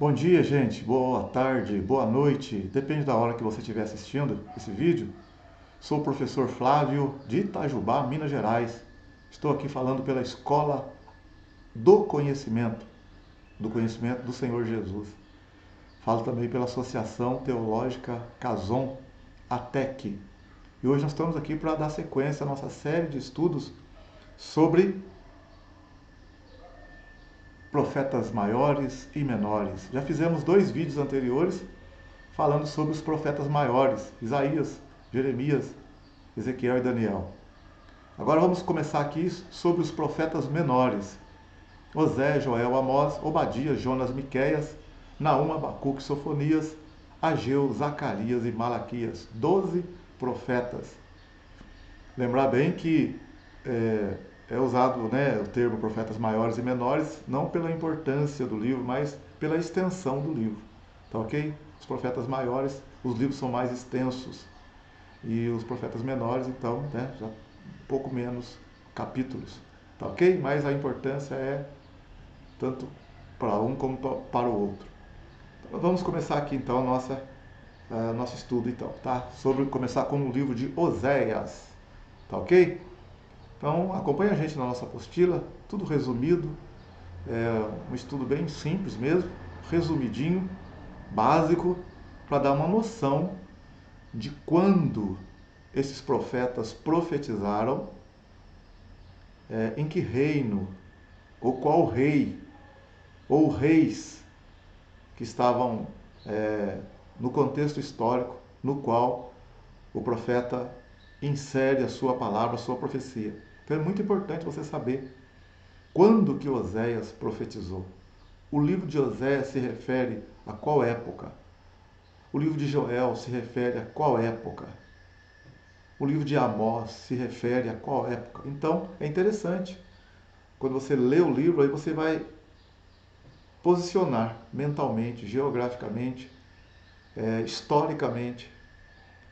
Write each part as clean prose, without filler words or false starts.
Bom dia, gente. Boa tarde, boa noite. Depende da hora que você estiver assistindo esse vídeo. Sou o professor Flávio de Itajubá, Minas Gerais. Estou aqui falando pela Escola do conhecimento do Senhor Jesus. Falo também pela Associação Teológica Cason, ATEC. E hoje nós estamos aqui para dar sequência à nossa série de estudos sobre profetas maiores e menores. Já fizemos 2 vídeos anteriores falando sobre os profetas maiores, Isaías, Jeremias, Ezequiel e Daniel. Agora vamos começar aqui sobre os profetas menores. Osés, Joel, Amós, Obadias, Jonas, Miqueias, Naum, Abacuque, Sofonias, Ageu, Zacarias e Malaquias. 12 profetas. Lembrar bem que é usado, né, o termo profetas maiores e menores, não pela importância do livro, mas pela extensão do livro. Tá ok? Os profetas maiores, os livros são mais extensos. E os profetas menores, então, né, já um pouco menos capítulos. Tá ok? Mas a importância é tanto para um como para o outro. Então, vamos começar aqui então nosso estudo então, tá? Começar com o livro de Oséias. Tá ok? Então acompanha a gente na nossa apostila, tudo resumido, um estudo bem simples mesmo, resumidinho, básico, para dar uma noção de quando esses profetas profetizaram, em que reino, ou qual rei, ou reis que estavam no contexto histórico no qual o profeta insere a sua palavra, a sua profecia. Então é muito importante você saber quando que Oséias profetizou. O livro de Oséias se refere a qual época? O livro de Joel se refere a qual época? O livro de Amós se refere a qual época? Então, é interessante. Quando você lê o livro, aí você vai posicionar mentalmente, geograficamente, historicamente.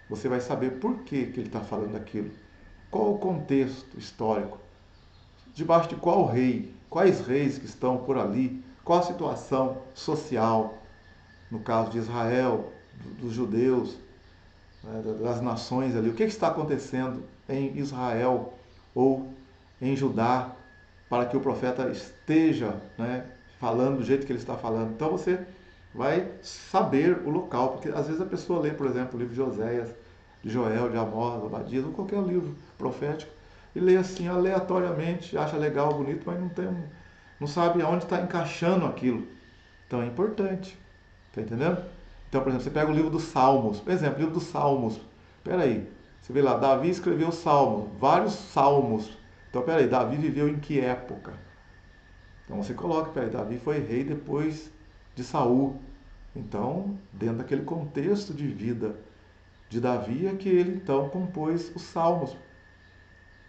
Você vai saber por que ele está falando aquilo. Qual o contexto histórico? Debaixo de qual rei? Quais reis que estão por ali? Qual a situação social, no caso de Israel, dos judeus, das nações ali? O que está acontecendo em Israel ou em Judá para que o profeta esteja, né, falando do jeito que ele está falando? Então você vai saber o local, porque às vezes a pessoa lê, por exemplo, o livro de Oséias, de Joel, de Amós, Obadias, ou qualquer livro profético, e lê assim aleatoriamente, acha legal, bonito, mas não sabe aonde está encaixando aquilo. Então é importante, tá entendendo? Então, por exemplo, você pega o livro dos Salmos, por exemplo, o livro dos Salmos. Espera aí, você vê lá, Davi escreveu Salmos, vários Salmos. Então, espera aí, Davi viveu em que época? Então você coloca, peraí, Davi foi rei depois de Saul. Então, dentro daquele contexto de vida de Davi é que ele então compôs os salmos.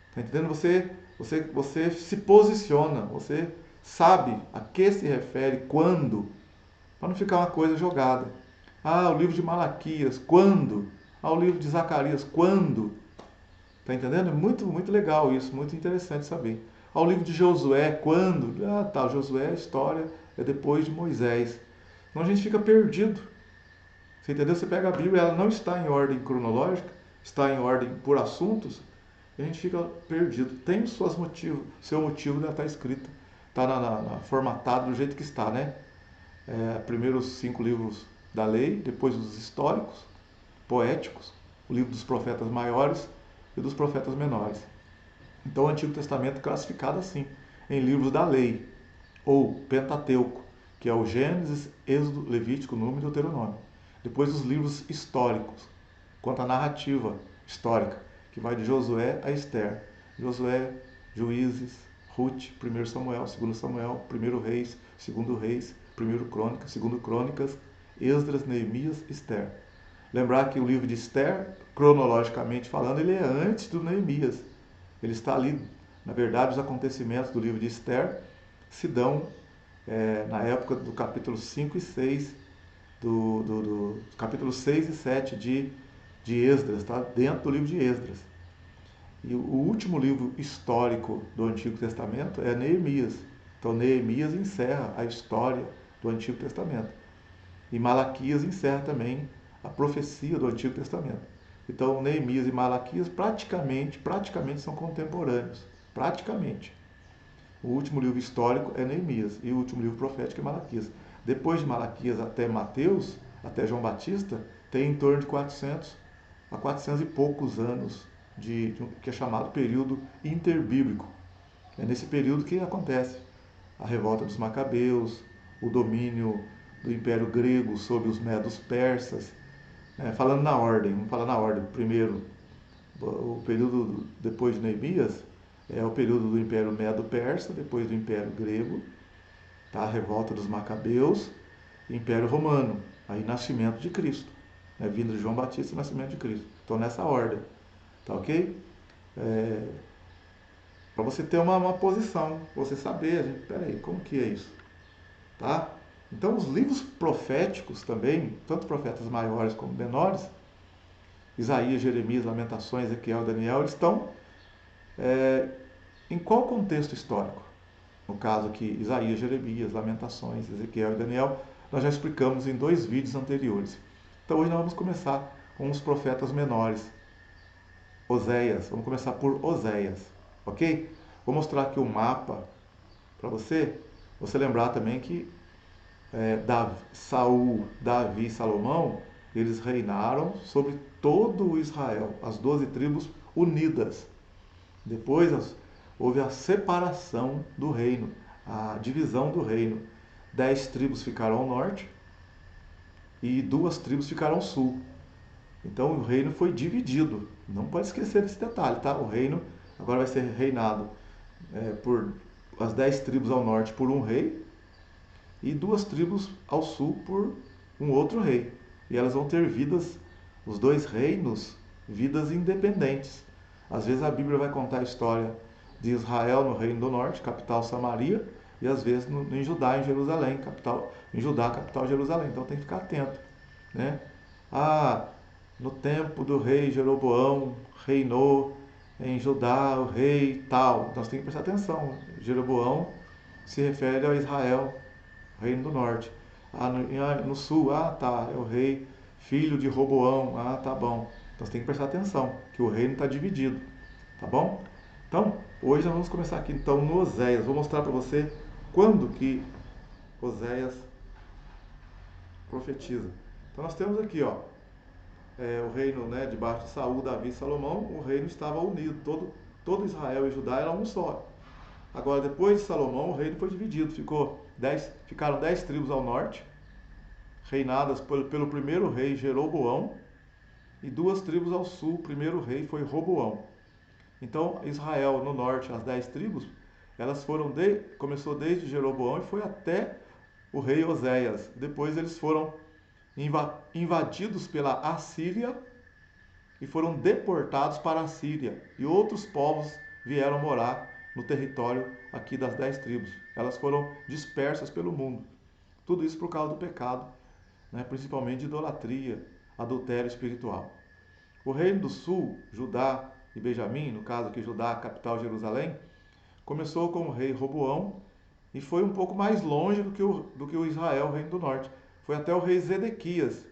Está entendendo? Você se posiciona, você sabe a que se refere, quando, para não ficar uma coisa jogada. Ah, o livro de Malaquias, quando? Ah, o livro de Zacarias, quando? Está entendendo? É muito, muito legal isso, muito interessante saber. Ao livro de Josué, quando? Ah, tá, Josué, a história é depois de Moisés. Então a gente fica perdido. Você entendeu? Você pega a Bíblia, ela não está em ordem cronológica, está em ordem por assuntos, e a gente fica perdido. Tem seus motivos, seu motivo dela está escrita, está formatado do jeito que está, né? Primeiro os 5 livros da lei, depois os históricos, poéticos, o livro dos profetas maiores e dos profetas menores. Então o Antigo Testamento é classificado assim, em livros da lei, ou Pentateuco, que é o Gênesis, Êxodo, Levítico, Número e Deuteronômio. Depois os livros históricos, quanto à narrativa histórica, que vai de Josué a Esther. Josué, Juízes, Ruth, 1 Samuel, 2 Samuel, 1 Reis, 2 Reis, 1 Crônicas, 2 Crônicas, Esdras, Neemias, Esther. Lembrar que o livro de Esther, cronologicamente falando, ele é antes do Neemias. Ele está ali, na verdade, os acontecimentos do livro de Esther se dão na época do capítulo 5 e 6, do capítulo 6 e 7 de Esdras, tá? Dentro do livro de Esdras. E o último livro histórico do Antigo Testamento é Neemias. Então Neemias encerra a história do Antigo Testamento. E Malaquias encerra também a profecia do Antigo Testamento. Então, Neemias e Malaquias praticamente são contemporâneos. Praticamente. O último livro histórico é Neemias e o último livro profético é Malaquias. Depois de Malaquias até Mateus, até João Batista, tem em torno de 400 a 400 e poucos anos que é chamado período interbíblico. É nesse período que acontece a revolta dos Macabeus, o domínio do Império Grego sobre os Medos Persas. Falando na ordem, vamos falar na ordem. Primeiro, o período depois de Neemias é o período do Império Medo-Persa, depois do Império Grego, tá? A revolta dos Macabeus, Império Romano, aí nascimento de Cristo, né? Vindo de João Batista e nascimento de Cristo. Então nessa ordem, tá ok? Para você ter uma posição, você saber, peraí, como que é isso? Tá? Então os livros proféticos também, tanto profetas maiores como menores, Isaías, Jeremias, Lamentações, Ezequiel, Daniel, eles estão em qual contexto histórico? No caso aqui, Isaías, Jeremias, Lamentações, Ezequiel e Daniel, nós já explicamos em 2 vídeos anteriores. Então hoje nós vamos começar com os profetas menores. Oséias, vamos começar por Oséias, ok? Vou mostrar aqui o mapa para você lembrar também que Saul, Davi e Salomão, eles reinaram sobre todo o Israel, as 12 tribos unidas. Depois houve a separação do reino, a divisão do reino. 10 tribos ficaram ao norte e 2 tribos ficaram ao sul. Então o reino foi dividido. Não pode esquecer desse detalhe, tá? O reino agora vai ser reinado por as 10 tribos ao norte por um rei e 2 tribos ao sul por um outro rei. E elas vão ter vidas, os 2 reinos, vidas independentes. Às vezes a Bíblia vai contar a história de Israel no reino do norte, capital Samaria, e às vezes em Judá, em Jerusalém, capital Jerusalém. Então tem que ficar atento, né? No tempo do rei Jeroboão reinou em Judá o rei tal. Nós temos que prestar atenção. Jeroboão se refere a Israel, reino do norte. No sul, tá, é o rei filho de Roboão. Tá bom. Então você tem que prestar atenção, que o reino está dividido, tá bom? Então, hoje nós vamos começar aqui então no Oséias. Vou mostrar para você quando que Oséias profetiza. Então nós temos aqui, o reino, né, debaixo de Saul, Davi e Salomão, o reino estava unido, todo Israel e Judá era um só. Agora, depois de Salomão, o reino foi dividido, ficaram 10 tribos ao norte, reinadas pelo primeiro rei Jeroboão, e 2 tribos ao sul, o primeiro rei foi Roboão. Então, Israel no norte, as 10 tribos, começou desde Jeroboão e foi até o rei Oséias. Depois eles foram invadidos pela Assíria e foram deportados para a Síria. E outros povos vieram morar no território aqui das 10 tribos. Elas foram dispersas pelo mundo. Tudo isso por causa do pecado, né? Principalmente de idolatria, adultério espiritual. O reino do sul, Judá e Benjamim, no caso aqui Judá, capital Jerusalém, começou com o rei Roboão e foi um pouco mais longe do que o Israel, o reino do norte. Foi até o rei Zedequias.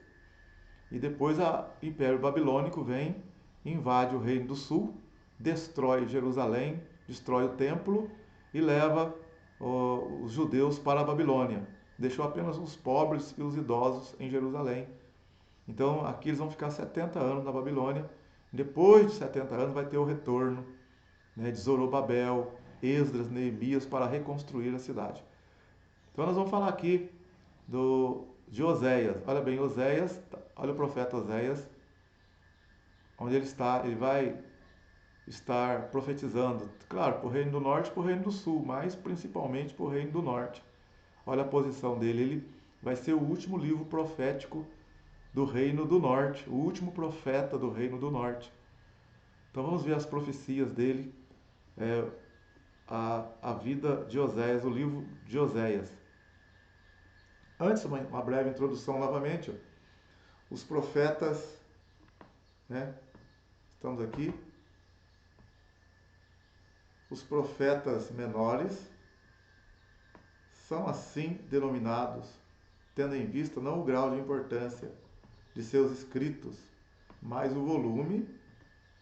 E depois o Império Babilônico vem, invade o reino do sul, destrói Jerusalém, destrói o templo e leva os judeus para a Babilônia. Deixou apenas os pobres e os idosos em Jerusalém. Então aqui eles vão ficar 70 anos na Babilônia. Depois de 70 anos vai ter o retorno, né, de Zorobabel, Esdras, Neemias para reconstruir a cidade. Então nós vamos falar aqui de Oséias. Olha bem, Oséias, olha o profeta Oséias, onde ele vai estar profetizando, claro, para o reino do norte e para o reino do sul, mas principalmente para o reino do norte. Olha a posição dele, ele vai ser o último livro profético do reino do norte, o último profeta do reino do norte. Então vamos ver as profecias dele, a vida de Oséias, o livro de Oséias. Antes, uma breve introdução novamente. Os profetas, né? Estamos aqui. Os profetas menores são assim denominados tendo em vista não o grau de importância de seus escritos, mas o volume,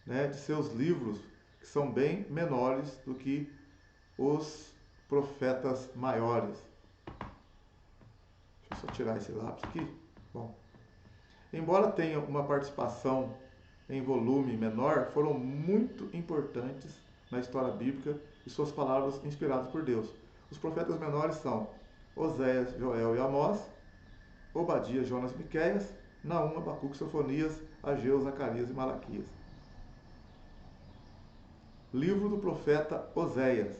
né, de seus livros, que são bem menores do que os profetas maiores. Deixa eu só tirar esse lápis aqui. Bom, embora tenha uma participação em volume menor, foram muito importantes na história bíblica e suas palavras inspiradas por Deus. Os profetas menores são Oséias, Joel e Amós, Obadias, Jonas e Miqueias, Naum, Abacuque, Sofonias, Ageu, Zacarias e Malaquias. Livro do profeta Oséias.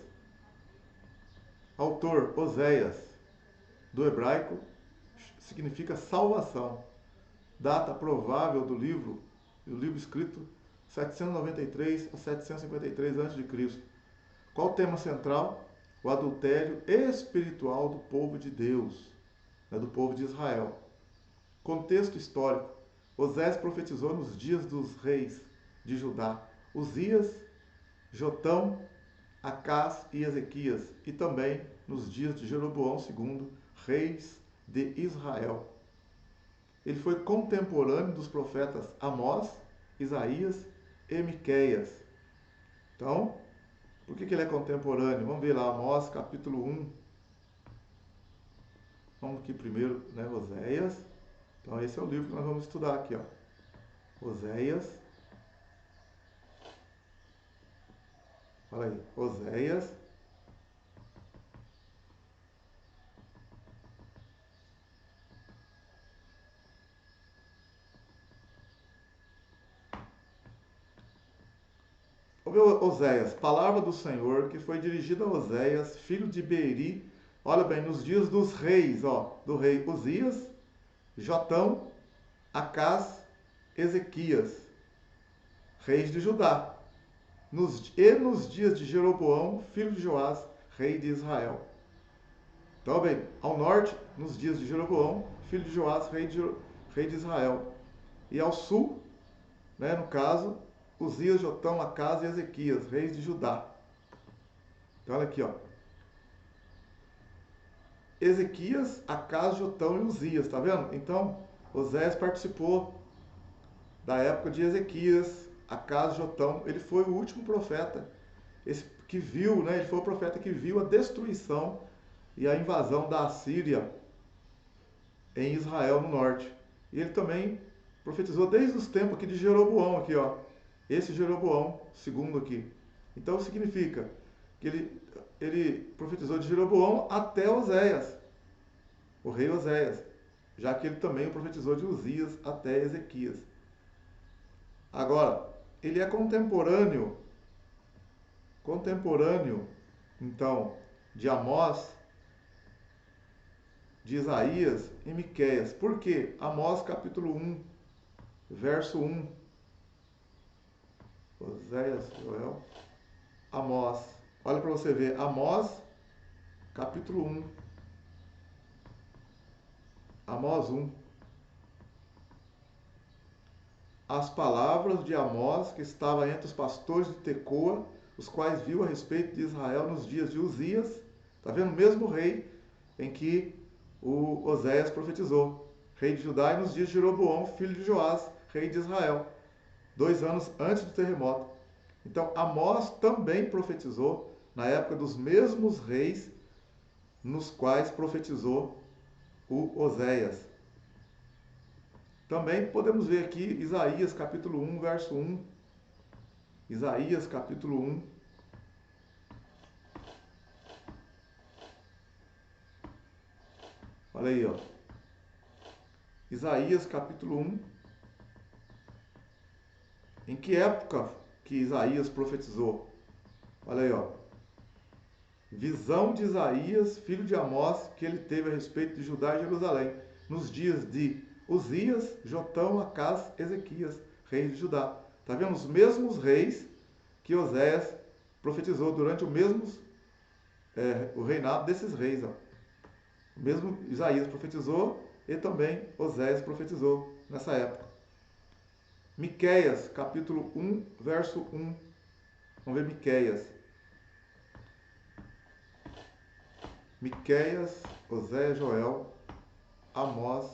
Autor Oséias, do hebraico, significa salvação. Data provável do livro, o livro escrito 793 a 753 a.C. Qual o tema central? O adultério espiritual do povo de Deus, do povo de Israel. Contexto histórico. Osés profetizou nos dias dos reis de Judá, Uzias, Jotão, Acás e Ezequias, e também nos dias de Jeroboão II, reis de Israel. Ele foi contemporâneo dos profetas Amós, Isaías e Miqueias. Então, por que ele é contemporâneo? Vamos ver lá, Amós capítulo 1. Vamos aqui primeiro, né, Oséias. Então esse é o livro que nós vamos estudar aqui, ó. Oséias. Olha aí, Oséias. Vamos ver Oséias, palavra do Senhor que foi dirigida a Oséias, filho de Beeri. Olha bem, nos dias dos reis, ó, do rei Uzias, Jotão, Acás, Ezequias, reis de Judá. E nos dias de Jeroboão, filho de Joás, rei de Israel. Então, bem, ao norte, nos dias de Jeroboão, filho de Joás, rei de Israel. E ao sul, né, no caso, Uzias, Jotão, Acás e Ezequias, reis de Judá. Então, olha aqui, ó. Ezequias, Acás, Jotão e Uzias, tá vendo? Então, Osés participou da época de Ezequias, Acás, Jotão. Ele foi o último profeta que viu, né? Ele foi o profeta que viu a destruição e a invasão da Assíria em Israel no norte. E ele também profetizou desde os tempos aqui de Jeroboão, aqui, ó. Esse Jeroboão, segundo aqui. Então significa que ele profetizou de Jeroboão até Oséias, o rei Oséias, já que ele também profetizou de Uzias até Ezequias. Agora, ele é contemporâneo, então, de Amós, de Isaías e Miqueias. Por quê? Amós capítulo 1, verso 1. Oséias, Joel, Amós. Olha para você ver, Amós capítulo 1. Amós 1. As palavras de Amós, que estava entre os pastores de Tecoa, os quais viu a respeito de Israel nos dias de Uzias. Está vendo? O mesmo rei em que o Oséias profetizou. Rei de Judá, e nos dias de Jeroboão, filho de Joás, rei de Israel. 2 anos antes do terremoto. Então, Amós também profetizou na época dos mesmos reis nos quais profetizou o Oséias. Também podemos ver aqui Isaías capítulo 1, verso 1. Isaías capítulo 1. Olha aí, ó. Isaías capítulo 1. Em que época que Isaías profetizou? Olha aí, ó. Visão de Isaías, filho de Amós, que ele teve a respeito de Judá e Jerusalém, nos dias de Uzias, Jotão, Acás, Ezequias, reis de Judá. Está vendo? Os mesmos reis que Oséias profetizou durante o reinado desses reis. Ó. O mesmo Isaías profetizou e também Oséias profetizou nessa época. Miqueias, capítulo 1, verso 1. Vamos ver Miqueias. Miqueias, Oséias, Joel, Amós,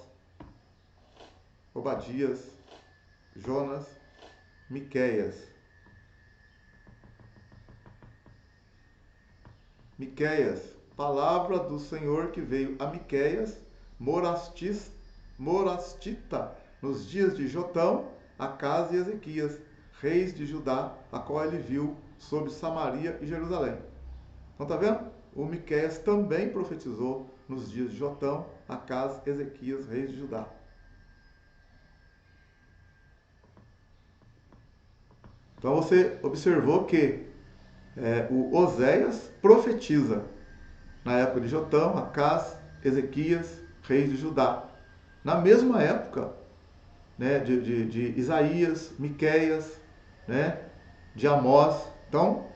Obadias, Jonas, Miqueias. Miqueias, palavra do Senhor que veio a Miqueias, morastita, nos dias de Jotão, Acás e Ezequias, reis de Judá, a qual ele viu sobre Samaria e Jerusalém. Então tá vendo? O Miqueias também profetizou nos dias de Jotão, Acás, Ezequias, reis de Judá. Então você observou que o Oséias profetiza na época de Jotão, Acás, Ezequias, reis de Judá. Na mesma época, né, de Isaías, Miqueias, né, de Amós. Então,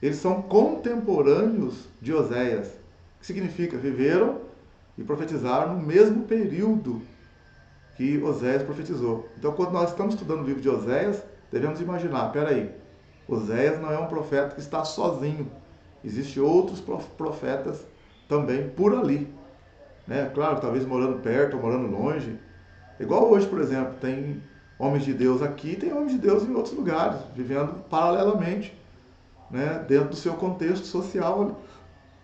eles são contemporâneos de Oséias. O que significa? Viveram e profetizaram no mesmo período que Oséias profetizou. Então, quando nós estamos estudando o livro de Oséias, devemos imaginar, peraí, Oséias não é um profeta que está sozinho. Existem outros profetas também por ali. Né? Claro, talvez morando perto ou morando longe. Igual hoje, por exemplo, tem homens de Deus aqui e tem homens de Deus em outros lugares, vivendo paralelamente, né? Dentro do seu contexto social.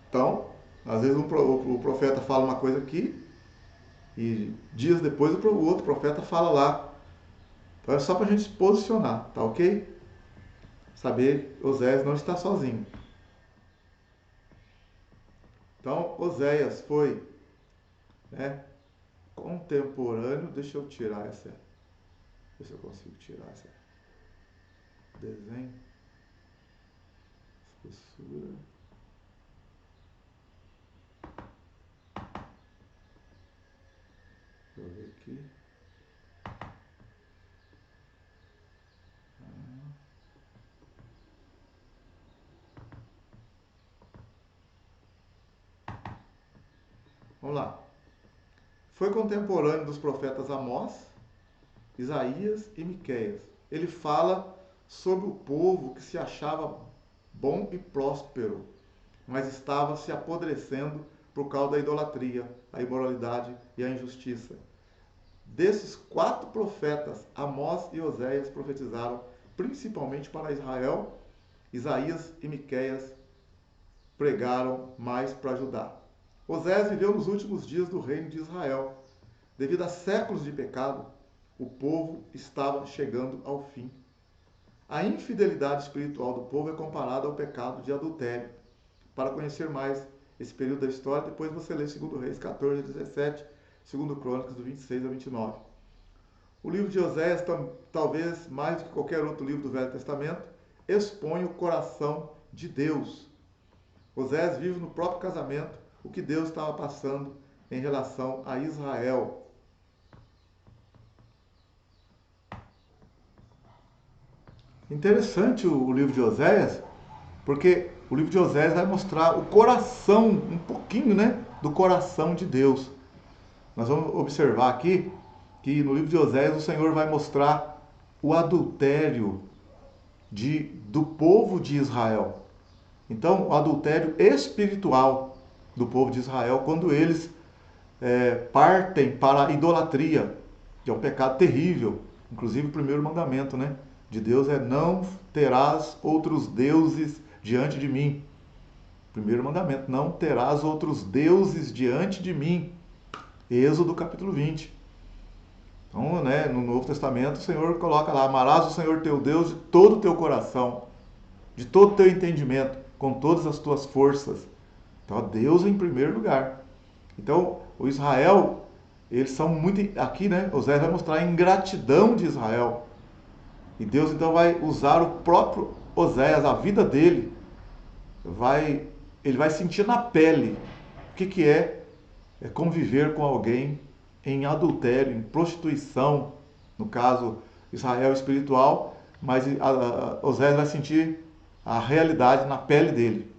Então, às vezes o profeta fala uma coisa aqui e dias depois o outro profeta fala lá. Então é só para a gente se posicionar, tá ok? Saber que Oséias não está sozinho. Então, Oséias foi, né, contemporâneo. Deixa eu tirar essa. Ver se eu consigo tirar essa. Desenho. Espessura. Deixa eu ver aqui. Vamos lá. Foi contemporâneo dos profetas Amós, Isaías e Miqueias. Ele fala sobre o povo que se achava bom e próspero, mas estava se apodrecendo por causa da idolatria, a imoralidade e a injustiça. Desses 4 profetas, Amós e Oséias profetizaram principalmente para Israel. Isaías e Miqueias pregaram mais para Judá. Oséias viveu nos últimos dias do reino de Israel. Devido a séculos de pecado, o povo estava chegando ao fim. A infidelidade espiritual do povo é comparada ao pecado de adultério. Para conhecer mais esse período da história, depois você lê 2 Reis 14 a 17, 2 Crônicas do 26 a 29. O livro de Oséias, talvez mais do que qualquer outro livro do Velho Testamento, expõe o coração de Deus. Oséias vive no próprio casamento o que Deus estava passando em relação a Israel. Interessante o livro de Oséias, porque o livro de Oséias vai mostrar o coração, um pouquinho, né, do coração de Deus. Nós vamos observar aqui que no livro de Oséias o Senhor vai mostrar o adultério do povo de Israel. Então, o adultério espiritual do povo de Israel, quando eles partem para a idolatria, que é um pecado terrível. Inclusive o primeiro mandamento, né, de Deus é: não terás outros deuses diante de mim. Primeiro mandamento: não terás outros deuses diante de mim. Êxodo capítulo 20. Então, né, no Novo Testamento o Senhor coloca lá: amarás o Senhor teu Deus de todo o teu coração, de todo o teu entendimento, com todas as tuas forças. Então, Deus em primeiro lugar. Então, o Israel, eles são muito... Aqui, né, Oséias vai mostrar a ingratidão de Israel. E Deus, então, vai usar o próprio Oséias, a vida dele. Ele vai sentir na pele o que é conviver com alguém em adultério, em prostituição. No caso, Israel espiritual. Mas Oséias vai sentir a realidade na pele dele.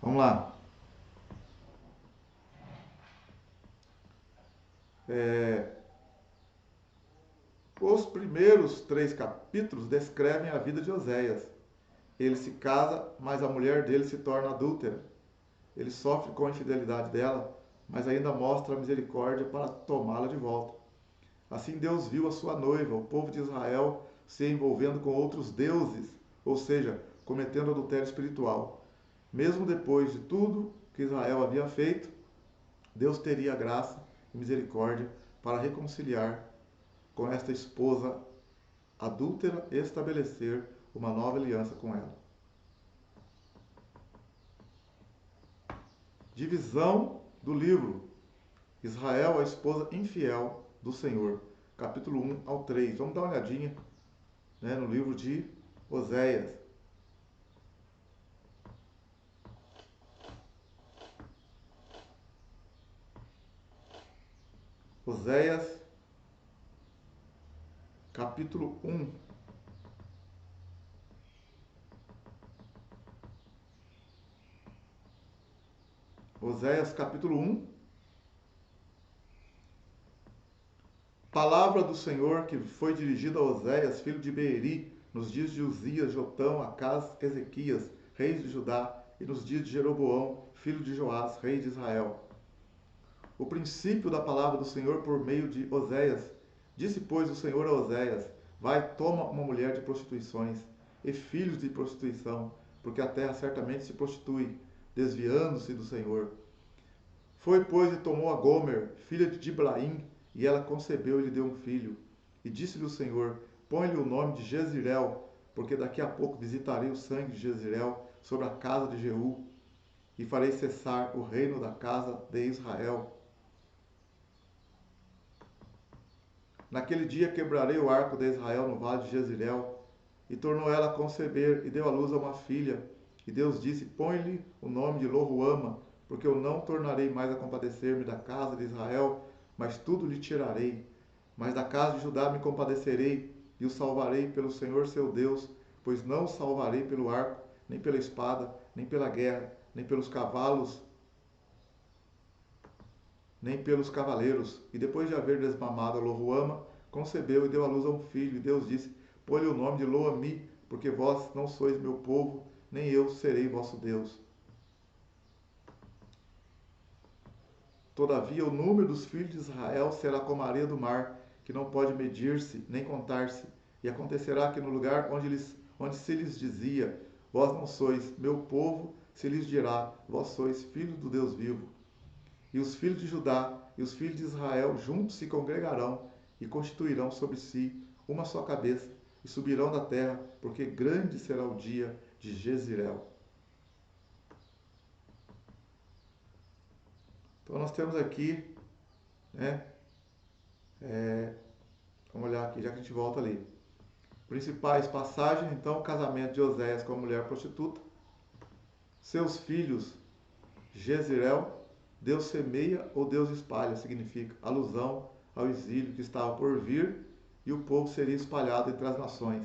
Vamos lá. Os primeiros 3 capítulos descrevem a vida de Oséias. Ele se casa, mas a mulher dele se torna adúltera. Ele sofre com a infidelidade dela, mas ainda mostra a misericórdia para tomá-la de volta. Assim Deus viu a sua noiva, o povo de Israel, se envolvendo com outros deuses, ou seja, cometendo adultério espiritual. Mesmo depois de tudo que Israel havia feito, Deus teria graça e misericórdia para reconciliar com esta esposa adúltera e estabelecer uma nova aliança com ela. Divisão do livro. Israel, a esposa infiel do Senhor. Capítulo 1 ao 3. Vamos dar uma olhadinha, né, no livro de Oséias. Oséias, capítulo 1. Oséias, capítulo 1. Palavra do Senhor que foi dirigida a Oséias, filho de Beeri, nos dias de Uzias, Jotão, Acás, Ezequias, reis de Judá, e nos dias de Jeroboão, filho de Joás, rei de Israel. O princípio da palavra do Senhor por meio de Oséias. Disse, pois, o Senhor a Oséias: vai, toma uma mulher de prostituições e filhos de prostituição, porque a terra certamente se prostitui, desviando-se do Senhor. Foi, pois, e tomou a Gomer, filha de Diblaim, e ela concebeu e lhe deu um filho. E disse-lhe o Senhor: põe-lhe o nome de Jezreel, porque daqui a pouco visitarei o sangue de Jezreel sobre a casa de Jeú, e farei cessar o reino da casa de Israel. Naquele dia quebrarei o arco de Israel no vale de Jezreel. E tornou ela a conceber, e deu à luz a uma filha. E Deus disse: põe-lhe o nome de Loruama, porque eu não tornarei mais a compadecer-me da casa de Israel, mas tudo lhe tirarei. Mas da casa de Judá me compadecerei, e o salvarei pelo Senhor seu Deus, pois não o salvarei pelo arco, nem pela espada, nem pela guerra, nem pelos cavalos, nem pelos cavaleiros. E depois de haver desmamado a Loruama, concebeu e deu à luz a um filho. E Deus disse: põe-lhe o nome de Loami, porque vós não sois meu povo, nem eu serei vosso Deus. Todavia o número dos filhos de Israel será como a areia do mar, que não pode medir-se nem contar-se. E acontecerá que no lugar onde se lhes dizia: vós não sois meu povo, se lhes dirá: vós sois filhos do Deus vivo. E os filhos de Judá e os filhos de Israel juntos se congregarão e constituirão sobre si uma só cabeça, e subirão da terra, porque grande será o dia de Jezreel. Então nós temos aqui, né, vamos olhar aqui, já que a gente volta ali. Principais passagens, então, o casamento de Oséias com a mulher prostituta, seus filhos, Jezreel, Deus semeia ou Deus espalha, significa alusão ao exílio que estava por vir, e o povo seria espalhado entre as nações.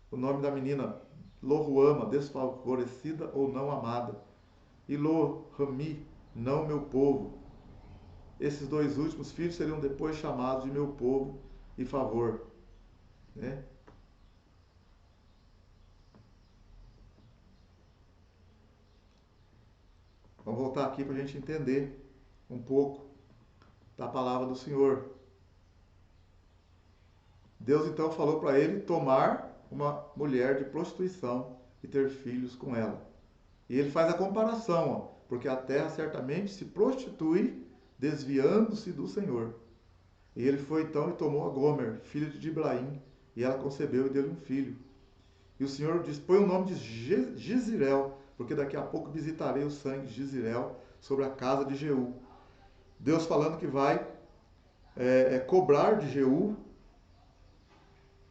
O nome da menina, Loruama, desfavorecida ou não amada, e Lo-Rami, não meu povo. Esses dois últimos filhos seriam depois chamados de meu povo e favor, né? Vamos voltar aqui para a gente entender um pouco da palavra do Senhor. Deus então falou para ele tomar uma mulher de prostituição e ter filhos com ela. E ele faz a comparação, ó, porque a terra certamente se prostitui, desviando-se do Senhor. E ele foi então e tomou a Gomer, filha de Diblaim, e ela concebeu e deu-lhe um filho. E o Senhor diz: põe o nome de Jezreel, porque daqui a pouco visitarei o sangue de Jezreel sobre a casa de Jeú. Deus falando que vai cobrar de Jeú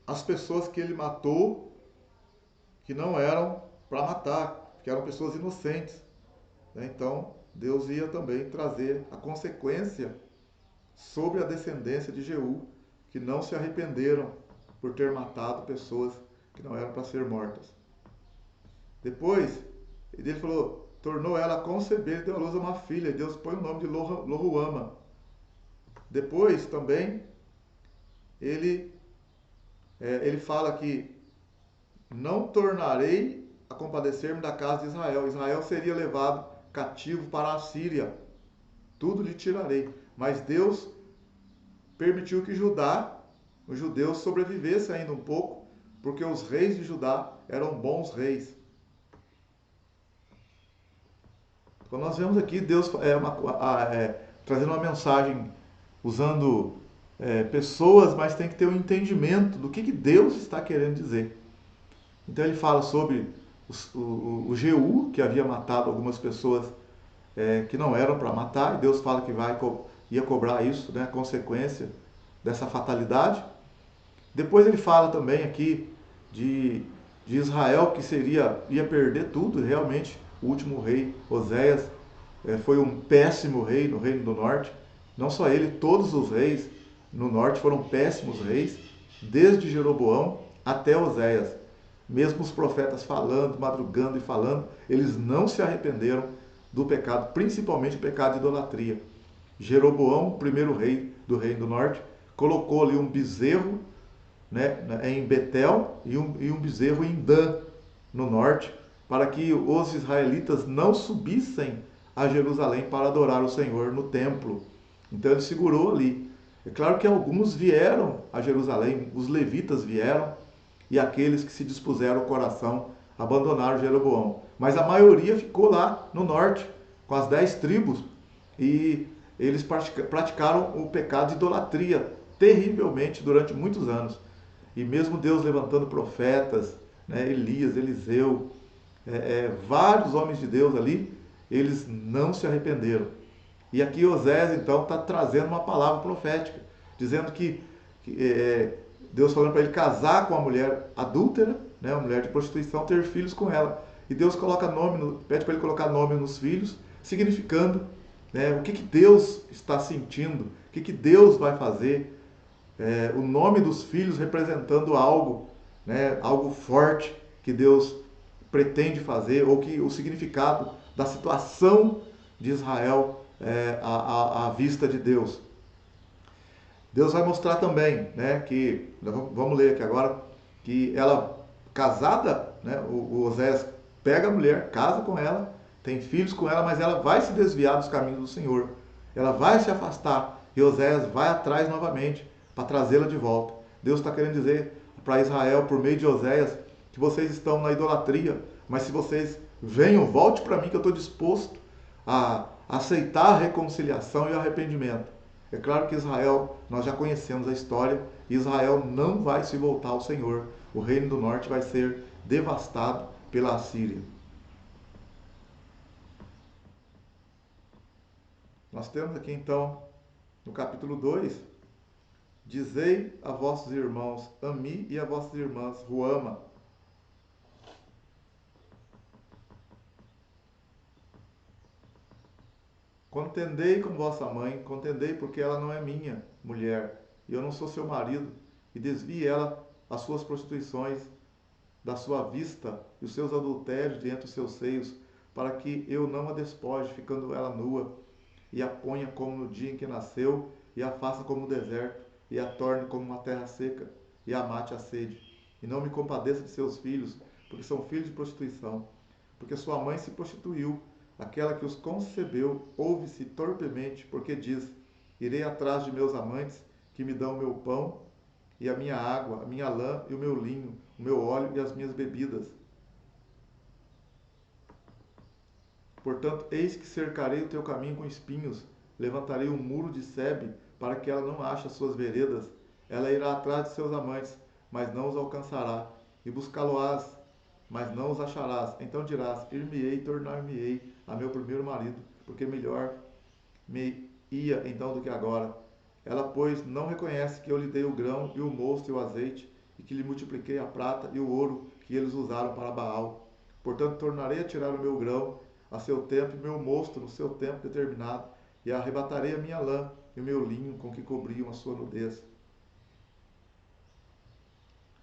as pessoas que ele matou, que não eram para matar, que eram pessoas inocentes. Então, Deus ia também trazer a consequência sobre a descendência de Jeú, que não se arrependeram por ter matado pessoas que não eram para ser mortas. Depois, ele falou, tornou ela a conceber e deu à luz a uma filha, e Deus põe o nome de Loruama. Depois, também, ele fala que não tornarei a compadecer-me da casa de Israel. Israel seria levado cativo para a Síria. tudo lhe tirarei. Mas Deus permitiu que Judá, os judeus, sobrevivessem ainda um pouco, porque os reis de Judá eram bons reis. Então nós vemos aqui Deus trazendo uma mensagem, usando pessoas, mas tem que ter um entendimento do que Deus está querendo dizer. Então ele fala sobre o Jeú, que havia matado algumas pessoas que não eram para matar, e Deus fala que ia cobrar isso, né, a consequência dessa fatalidade. Depois ele fala também aqui de Israel, que ia perder tudo, e realmente o último rei, Oséias, foi um péssimo rei no Reino do Norte. Não só ele, todos os reis no norte foram péssimos reis, desde Jeroboão até Oséias. Mesmo os profetas falando, madrugando e falando, eles não se arrependeram do pecado, principalmente o pecado de idolatria. Jeroboão, o primeiro rei do Reino do Norte, colocou ali um bezerro, né, em Betel e um bezerro em Dan, no norte, para que os israelitas não subissem a Jerusalém para adorar o Senhor no templo. Então ele segurou ali. É claro que alguns vieram a Jerusalém, os levitas vieram, e aqueles que se dispuseram o coração abandonaram Jeroboão. Mas a maioria ficou lá no norte, com as 10 tribos, e eles praticaram o pecado de idolatria terrivelmente durante muitos anos. E mesmo Deus levantando profetas, né, Elias, Eliseu, vários homens de Deus ali, eles não se arrependeram. E aqui Osés, então, está trazendo uma palavra profética, dizendo que Deus falando para ele casar com a mulher adúltera, né, uma mulher de prostituição, ter filhos com ela. E Deus coloca pede para ele colocar nome nos filhos, significando, né, o que Deus está sentindo, o que Deus vai fazer. O nome dos filhos representando algo, né, algo forte que Deus pretende fazer, ou que o significado da situação de Israel à vista de Deus. Deus vai mostrar também, né, que, vamos ler aqui agora, que ela, casada, né, o Osés pega a mulher, casa com ela, tem filhos com ela, mas ela vai se desviar dos caminhos do Senhor. Ela vai se afastar e Osés vai atrás novamente para trazê-la de volta. Deus está querendo dizer para Israel, por meio de Oséias, que vocês estão na idolatria, mas se vocês venham, volte para mim que eu estou disposto a aceitar a reconciliação e o arrependimento. É claro que Israel, nós já conhecemos a história, Israel não vai se voltar ao Senhor. O reino do norte vai ser devastado pela Assíria. Nós temos aqui então, no capítulo 2, dizei a vossos irmãos Ami e a vossas irmãs Ruama. Contendei com vossa mãe, contendei porque ela não é minha mulher, e eu não sou seu marido, e desvie ela as suas prostituições da sua vista e os seus adultérios de entre os seus seios, para que eu não a despoje, ficando ela nua, e a ponha como no dia em que nasceu, e a faça como no deserto, e a torne como uma terra seca, e a mate a sede. E não me compadeça de seus filhos, porque são filhos de prostituição, porque sua mãe se prostituiu, aquela que os concebeu ouve-se torpemente, porque diz: irei atrás de meus amantes, que me dão o meu pão, e a minha água, a minha lã e o meu linho, o meu óleo e as minhas bebidas. Portanto, eis que cercarei o teu caminho com espinhos, levantarei um muro de sebe, para que ela não ache as suas veredas. Ela irá atrás de seus amantes, mas não os alcançará, e buscá-lo-ás, mas não os acharás. Então dirás: ir-me-ei, tornar-me-ei a meu primeiro marido, porque melhor me ia então do que agora. Ela, pois, não reconhece que eu lhe dei o grão e o mosto e o azeite, e que lhe multipliquei a prata e o ouro que eles usaram para Baal. Portanto, tornarei a tirar o meu grão a seu tempo e o meu mosto no seu tempo determinado, e arrebatarei a minha lã e o meu linho com que cobriam a sua nudez.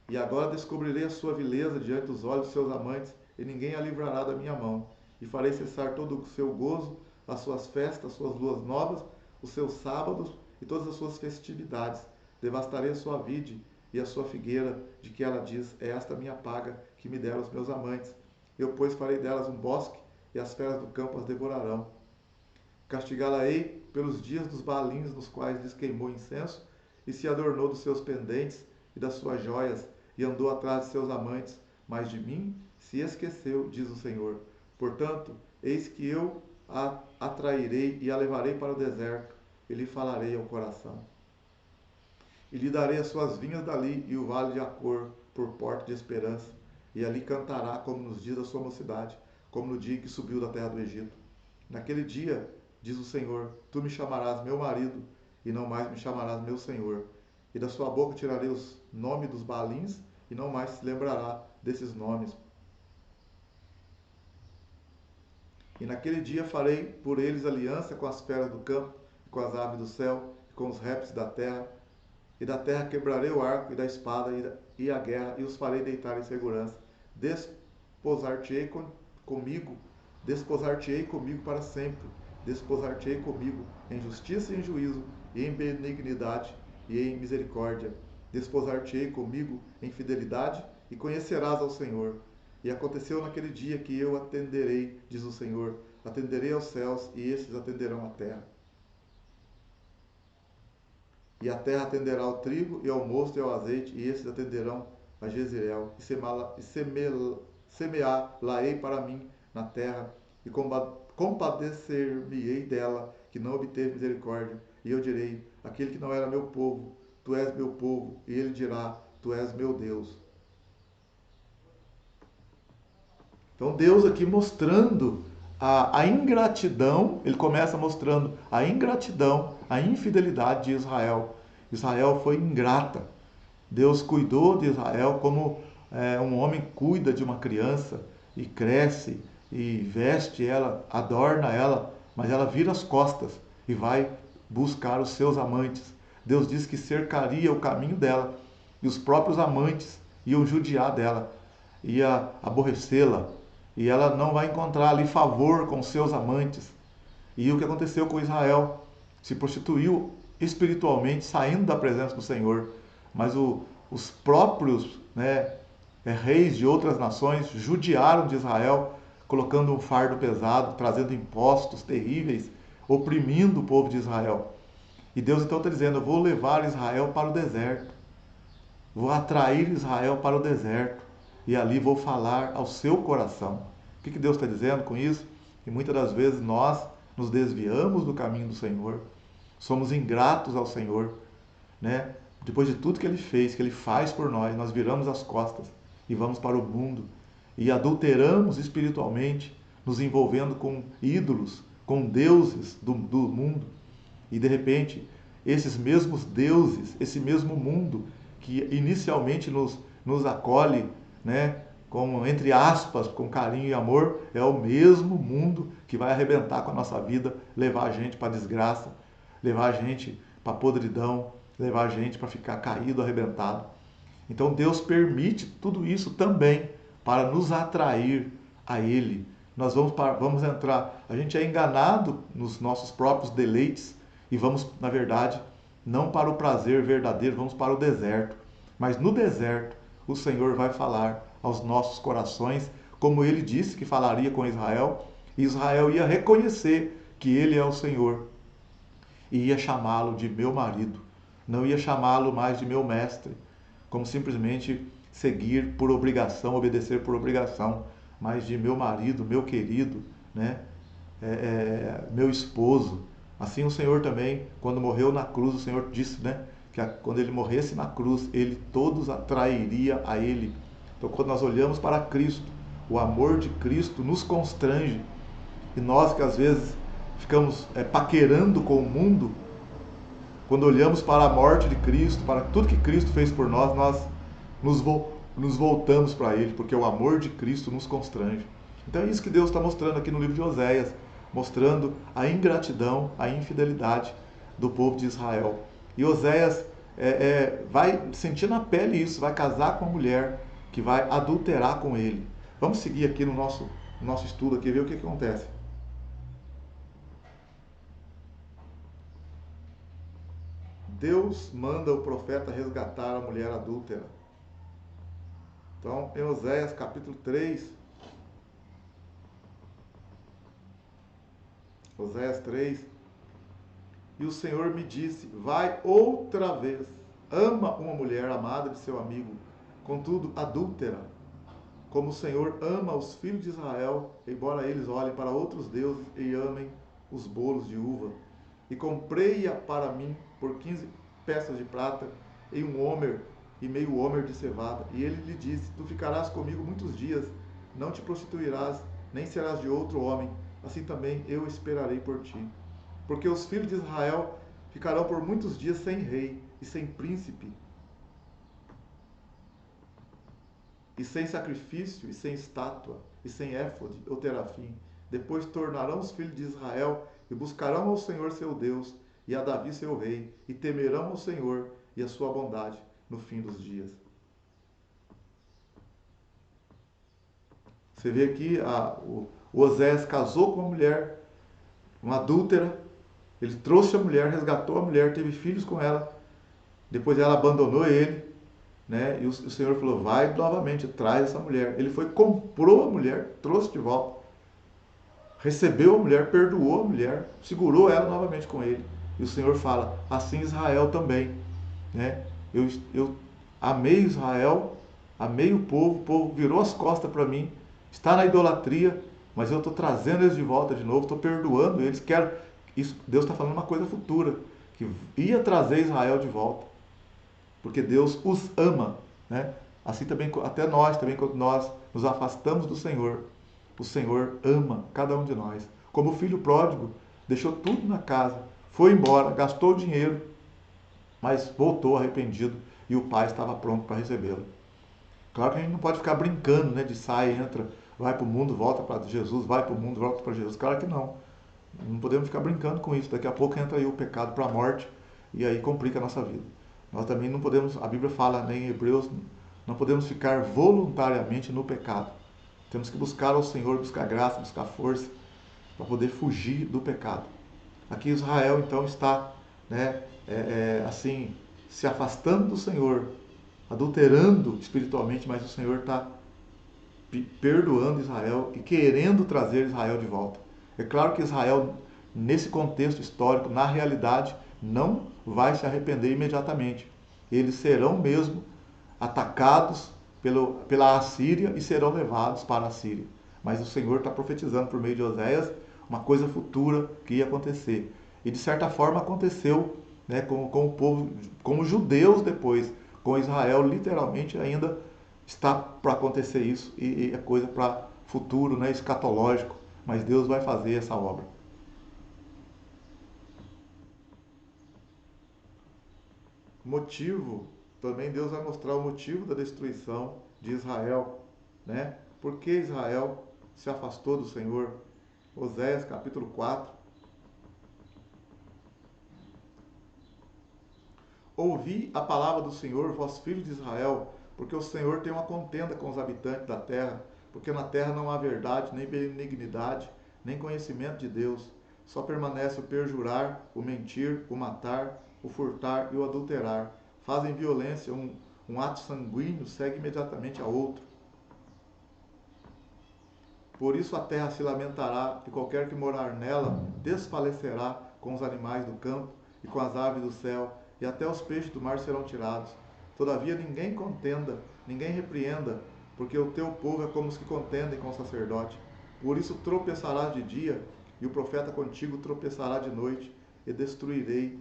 E agora descobrirei a sua vileza diante dos olhos de seus amantes, e ninguém a livrará da minha mão. E farei cessar todo o seu gozo, as suas festas, as suas luas novas, os seus sábados e todas as suas festividades. Devastarei a sua vide e a sua figueira, de que ela diz: é esta minha paga que me deram os meus amantes. Eu, pois, farei delas um bosque, e as feras do campo as devorarão. Castigá-la-ei pelos dias dos Baalins nos quais lhes queimou incenso e se adornou dos seus pendentes e das suas joias e andou atrás de seus amantes, mas de mim se esqueceu, diz o Senhor. Portanto, eis que eu a atrairei e a levarei para o deserto e lhe falarei ao coração. E lhe darei as suas vinhas dali e o vale de Acor por porto de esperança, e ali cantará como nos dias da sua mocidade, como no dia em que subiu da terra do Egito. Naquele dia, diz o Senhor, tu me chamarás meu marido, e não mais me chamarás meu Senhor. E da sua boca tirarei os nomes dos Baalins, e não mais se lembrará desses nomes. E naquele dia farei por eles aliança com as feras do campo, e com as aves do céu, e com os répteis da terra. E da terra quebrarei o arco e da espada e a guerra, e os farei deitar em segurança. Desposar-te-ei comigo, desposar-te-ei comigo para sempre. Desposar-te-ei comigo em justiça e em juízo, e em benignidade e em misericórdia. Desposar-te-ei comigo em fidelidade, e conhecerás ao Senhor. E aconteceu naquele dia que eu atenderei, diz o Senhor, atenderei aos céus, e estes atenderão à terra. E a terra atenderá ao trigo, e ao mosto, e ao azeite, e esses atenderão a Jezreel. E semeá-la-ei para mim na terra, e compadecer-me-ei dela, que não obteve misericórdia. E eu direi, aquele que não era meu povo, tu és meu povo. E ele dirá, tu és meu Deus. Então Deus aqui mostrando a ingratidão, ele começa mostrando a ingratidão, a infidelidade de Israel. Israel foi ingrata. Deus cuidou de Israel como um homem cuida de uma criança e cresce e veste ela, adorna ela, mas ela vira as costas e vai buscar os seus amantes. Deus diz que cercaria o caminho dela e os próprios amantes iam judiar dela, ia aborrecê-la e ela não vai encontrar ali favor com seus amantes. E o que aconteceu com Israel? Se prostituiu espiritualmente, saindo da presença do Senhor. Mas os próprios reis de outras nações judiaram de Israel, colocando um fardo pesado, trazendo impostos terríveis, oprimindo o povo de Israel. E Deus então está dizendo, eu vou levar Israel para o deserto. Vou atrair Israel para o deserto. E ali vou falar ao seu coração. O que Deus está dizendo com isso? Que muitas das vezes nós nos desviamos do caminho do Senhor, somos ingratos ao Senhor, né? Depois de tudo que Ele fez, que Ele faz por nós, nós viramos as costas e vamos para o mundo e adulteramos espiritualmente, nos envolvendo com ídolos, com deuses do mundo. E de repente, esses mesmos deuses, esse mesmo mundo que inicialmente nos acolhe, né? Com, entre aspas, com carinho e amor, é o mesmo mundo que vai arrebentar com a nossa vida, levar a gente para a desgraça, levar a gente para a podridão, levar a gente para ficar caído, arrebentado. Então Deus permite tudo isso também para nos atrair a Ele. Nós vamos entrar, a gente é enganado nos nossos próprios deleites e vamos, na verdade, não para o prazer verdadeiro, vamos para o deserto. Mas no deserto, o Senhor vai falar aos nossos corações, como Ele disse que falaria com Israel, e Israel ia reconhecer que Ele é o Senhor e ia chamá-lo de meu marido, não ia chamá-lo mais de meu mestre, como simplesmente seguir por obrigação, obedecer por obrigação, mas de meu marido, meu querido, né? Meu esposo. Assim o Senhor também, quando morreu na cruz, o Senhor disse, né, que quando ele morresse na cruz, ele todos atrairia a ele. Então, quando nós olhamos para Cristo, o amor de Cristo nos constrange. E nós que às vezes ficamos paquerando com o mundo, quando olhamos para a morte de Cristo, para tudo que Cristo fez por nós, nós nos voltamos para Ele, porque o amor de Cristo nos constrange. Então é isso que Deus está mostrando aqui no livro de Oséias, mostrando a ingratidão, a infidelidade do povo de Israel. E Oséias vai sentir na pele isso, vai casar com a mulher que vai adulterar com ele. Vamos seguir aqui no nosso estudo, aqui, ver o que acontece. Deus manda o profeta resgatar a mulher adúltera. Então, em Oséias capítulo 3, Oséias 3. E o Senhor me disse: vai outra vez, ama uma mulher amada de seu amigo, contudo adúltera, como o Senhor ama os filhos de Israel, embora eles olhem para outros deuses e amem os bolos de uva. E comprei-a para mim por 15 peças de prata e um homer e meio homer de cevada. E ele lhe disse: tu ficarás comigo muitos dias, não te prostituirás, nem serás de outro homem. Assim também eu esperarei por ti. Porque os filhos de Israel ficarão por muitos dias sem rei e sem príncipe, e sem sacrifício, e sem estátua, e sem éfode ou terafim. Depois tornarão os filhos de Israel e buscarão ao Senhor seu Deus e a Davi seu rei, e temerão ao Senhor e a sua bondade no fim dos dias. Você vê aqui, o Osés casou com uma mulher, uma adúltera, ele trouxe a mulher, resgatou a mulher, teve filhos com ela, depois ela abandonou ele, né? E o Senhor falou: vai novamente, traz essa mulher. Ele foi, comprou a mulher, trouxe de volta, recebeu a mulher, perdoou a mulher, segurou ela novamente com ele. E o Senhor fala: assim Israel também, né? Eu amei Israel, amei o povo virou as costas para mim, está na idolatria, mas eu estou trazendo eles de volta de novo, estou perdoando eles. Quero isso. Deus está falando uma coisa futura, que ia trazer Israel de volta, porque Deus os ama, né? Assim também, até nós, também quando nós nos afastamos do Senhor, o Senhor ama cada um de nós. Como o filho pródigo, deixou tudo na casa, foi embora, gastou o dinheiro, mas voltou arrependido e o pai estava pronto para recebê-lo. Claro que a gente não pode ficar brincando, né? De sai, entra, vai para o mundo, volta para Jesus, vai para o mundo, volta para Jesus. Claro que não. Não podemos ficar brincando com isso. Daqui a pouco entra aí o pecado para a morte e aí complica a nossa vida. Nós também não podemos, a Bíblia fala, né, em Hebreus, não podemos ficar voluntariamente no pecado. Temos que buscar ao Senhor, buscar graça, buscar força para poder fugir do pecado. Aqui Israel então está, né, assim, se afastando do Senhor, adulterando espiritualmente, mas o Senhor está perdoando Israel e querendo trazer Israel de volta. É claro que Israel, nesse contexto histórico, na realidade, não vai se arrepender imediatamente. Eles serão mesmo atacados pela Assíria e serão levados para a Síria. Mas o Senhor está profetizando por meio de Oséias uma coisa futura que ia acontecer. E de certa forma aconteceu, né, com o povo, com os judeus depois, com Israel literalmente ainda está para acontecer isso e é coisa para futuro, né, escatológico, mas Deus vai fazer essa obra. Motivo, também Deus vai mostrar o motivo da destruição de Israel, né? Por que Israel se afastou do Senhor? Oséias capítulo 4. Ouvi a palavra do Senhor, vós filhos de Israel, porque o Senhor tem uma contenda com os habitantes da terra, porque na terra não há verdade, nem benignidade, nem conhecimento de Deus. Só permanece o perjurar, o mentir, o matar, o furtar e o adulterar. Fazem violência, um ato sanguíneo segue imediatamente a outro. Por isso a terra se lamentará, e qualquer que morar nela desfalecerá com os animais do campo e com as aves do céu, e até os peixes do mar serão tirados. Todavia ninguém contenda, ninguém repreenda, porque o teu povo é como os que contendem com o sacerdote. Por isso tropeçarás de dia, e o profeta contigo tropeçará de noite, e destruirei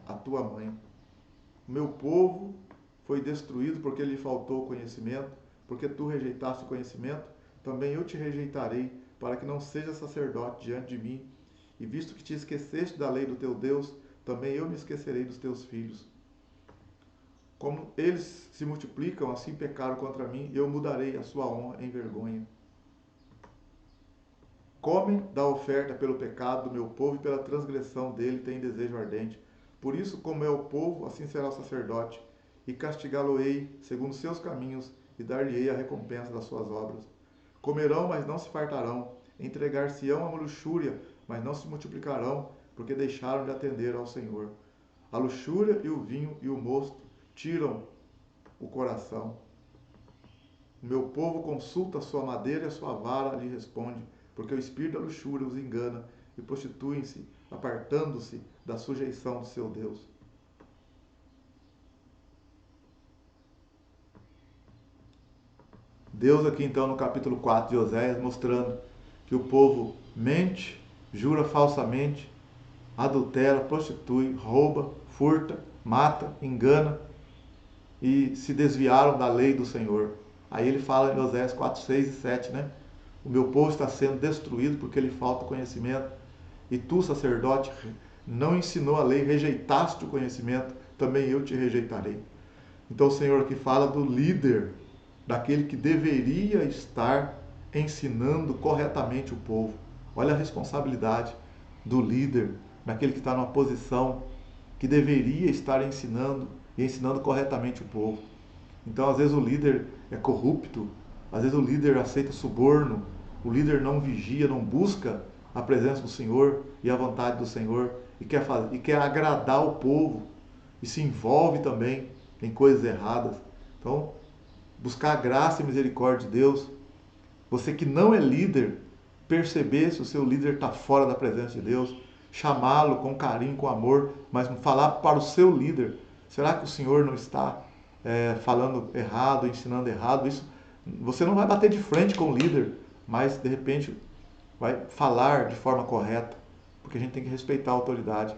a tua mãe. O meu povo foi destruído porque lhe faltou conhecimento, porque tu rejeitaste o conhecimento, também eu te rejeitarei, para que não sejas sacerdote diante de mim. E visto que te esqueceste da lei do teu Deus, também eu me esquecerei dos teus filhos. Como eles se multiplicam, assim pecaram contra mim, eu mudarei a sua honra em vergonha. Comem da oferta pelo pecado do meu povo e pela transgressão dele tem desejo ardente. Por isso, como é o povo, assim será o sacerdote, e castigá-lo-ei segundo seus caminhos, e dar-lhe-ei a recompensa das suas obras. Comerão, mas não se fartarão, entregar-se-ão à luxúria, mas não se multiplicarão, porque deixaram de atender ao Senhor. A luxúria e o vinho e o mosto tiram o coração. O meu povo consulta a sua madeira e a sua vara lhe responde, porque o espírito da luxúria os engana e prostituem-se, apartando-se da sujeição do seu Deus. Deus aqui então no capítulo 4 de Oséias mostrando que o povo mente, jura falsamente, adultera, prostitui, rouba, furta, mata, engana e se desviaram da lei do Senhor. Aí ele fala em Oséias 4, 6 e 7, né? O meu povo está sendo destruído porque lhe falta conhecimento. E tu, sacerdote, não ensinou a lei, rejeitaste o conhecimento, também eu te rejeitarei. Então o Senhor aqui fala do líder, daquele que deveria estar ensinando corretamente o povo. Olha a responsabilidade do líder, daquele que está numa posição que deveria estar ensinando e ensinando corretamente o povo. Então, às vezes o líder é corrupto, às vezes o líder aceita suborno, o líder não vigia, não busca a presença do Senhor e a vontade do Senhor e quer agradar o povo e se envolve também em coisas erradas. Então, buscar a graça e misericórdia de Deus. Você que não é líder, perceber se o seu líder está fora da presença de Deus, chamá-lo com carinho, com amor, mas falar para o seu líder, será que o Senhor não está falando errado, ensinando errado? Isso, você não vai bater de frente com o líder, mas de repente vai falar de forma correta, porque a gente tem que respeitar a autoridade.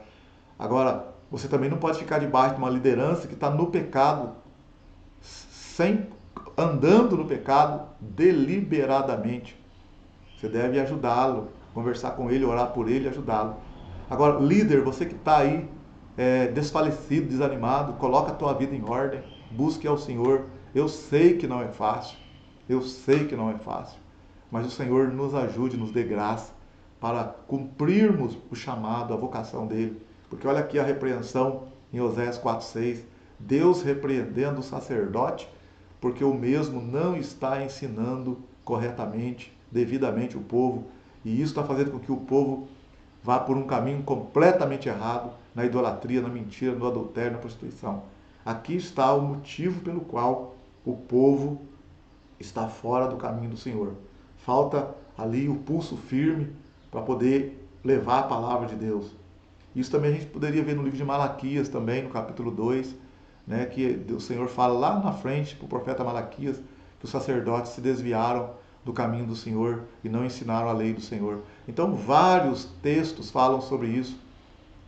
Agora, você também não pode ficar debaixo de uma liderança que está no pecado, sem andando no pecado deliberadamente. Você deve ajudá-lo, conversar com ele, orar por ele e ajudá-lo. Agora, líder, você que está aí desfalecido, desanimado, coloca a tua vida em ordem, busque ao Senhor. Eu sei que não é fácil, eu sei que não é fácil, mas o Senhor nos ajude, nos dê graça para cumprirmos o chamado, a vocação dele. Porque olha aqui a repreensão em Oséias 4,6. Deus repreendendo o sacerdote, porque o mesmo não está ensinando corretamente, devidamente o povo, e isso está fazendo com que o povo vá por um caminho completamente errado, na idolatria, na mentira, no adultério, na prostituição. Aqui está o motivo pelo qual o povo está fora do caminho do Senhor. Falta ali o pulso firme para poder levar a palavra de Deus. Isso também a gente poderia ver no livro de Malaquias também, no capítulo 2, né, que o Senhor fala lá na frente para o profeta Malaquias que os sacerdotes se desviaram do caminho do Senhor e não ensinaram a lei do Senhor. Então vários textos falam sobre isso,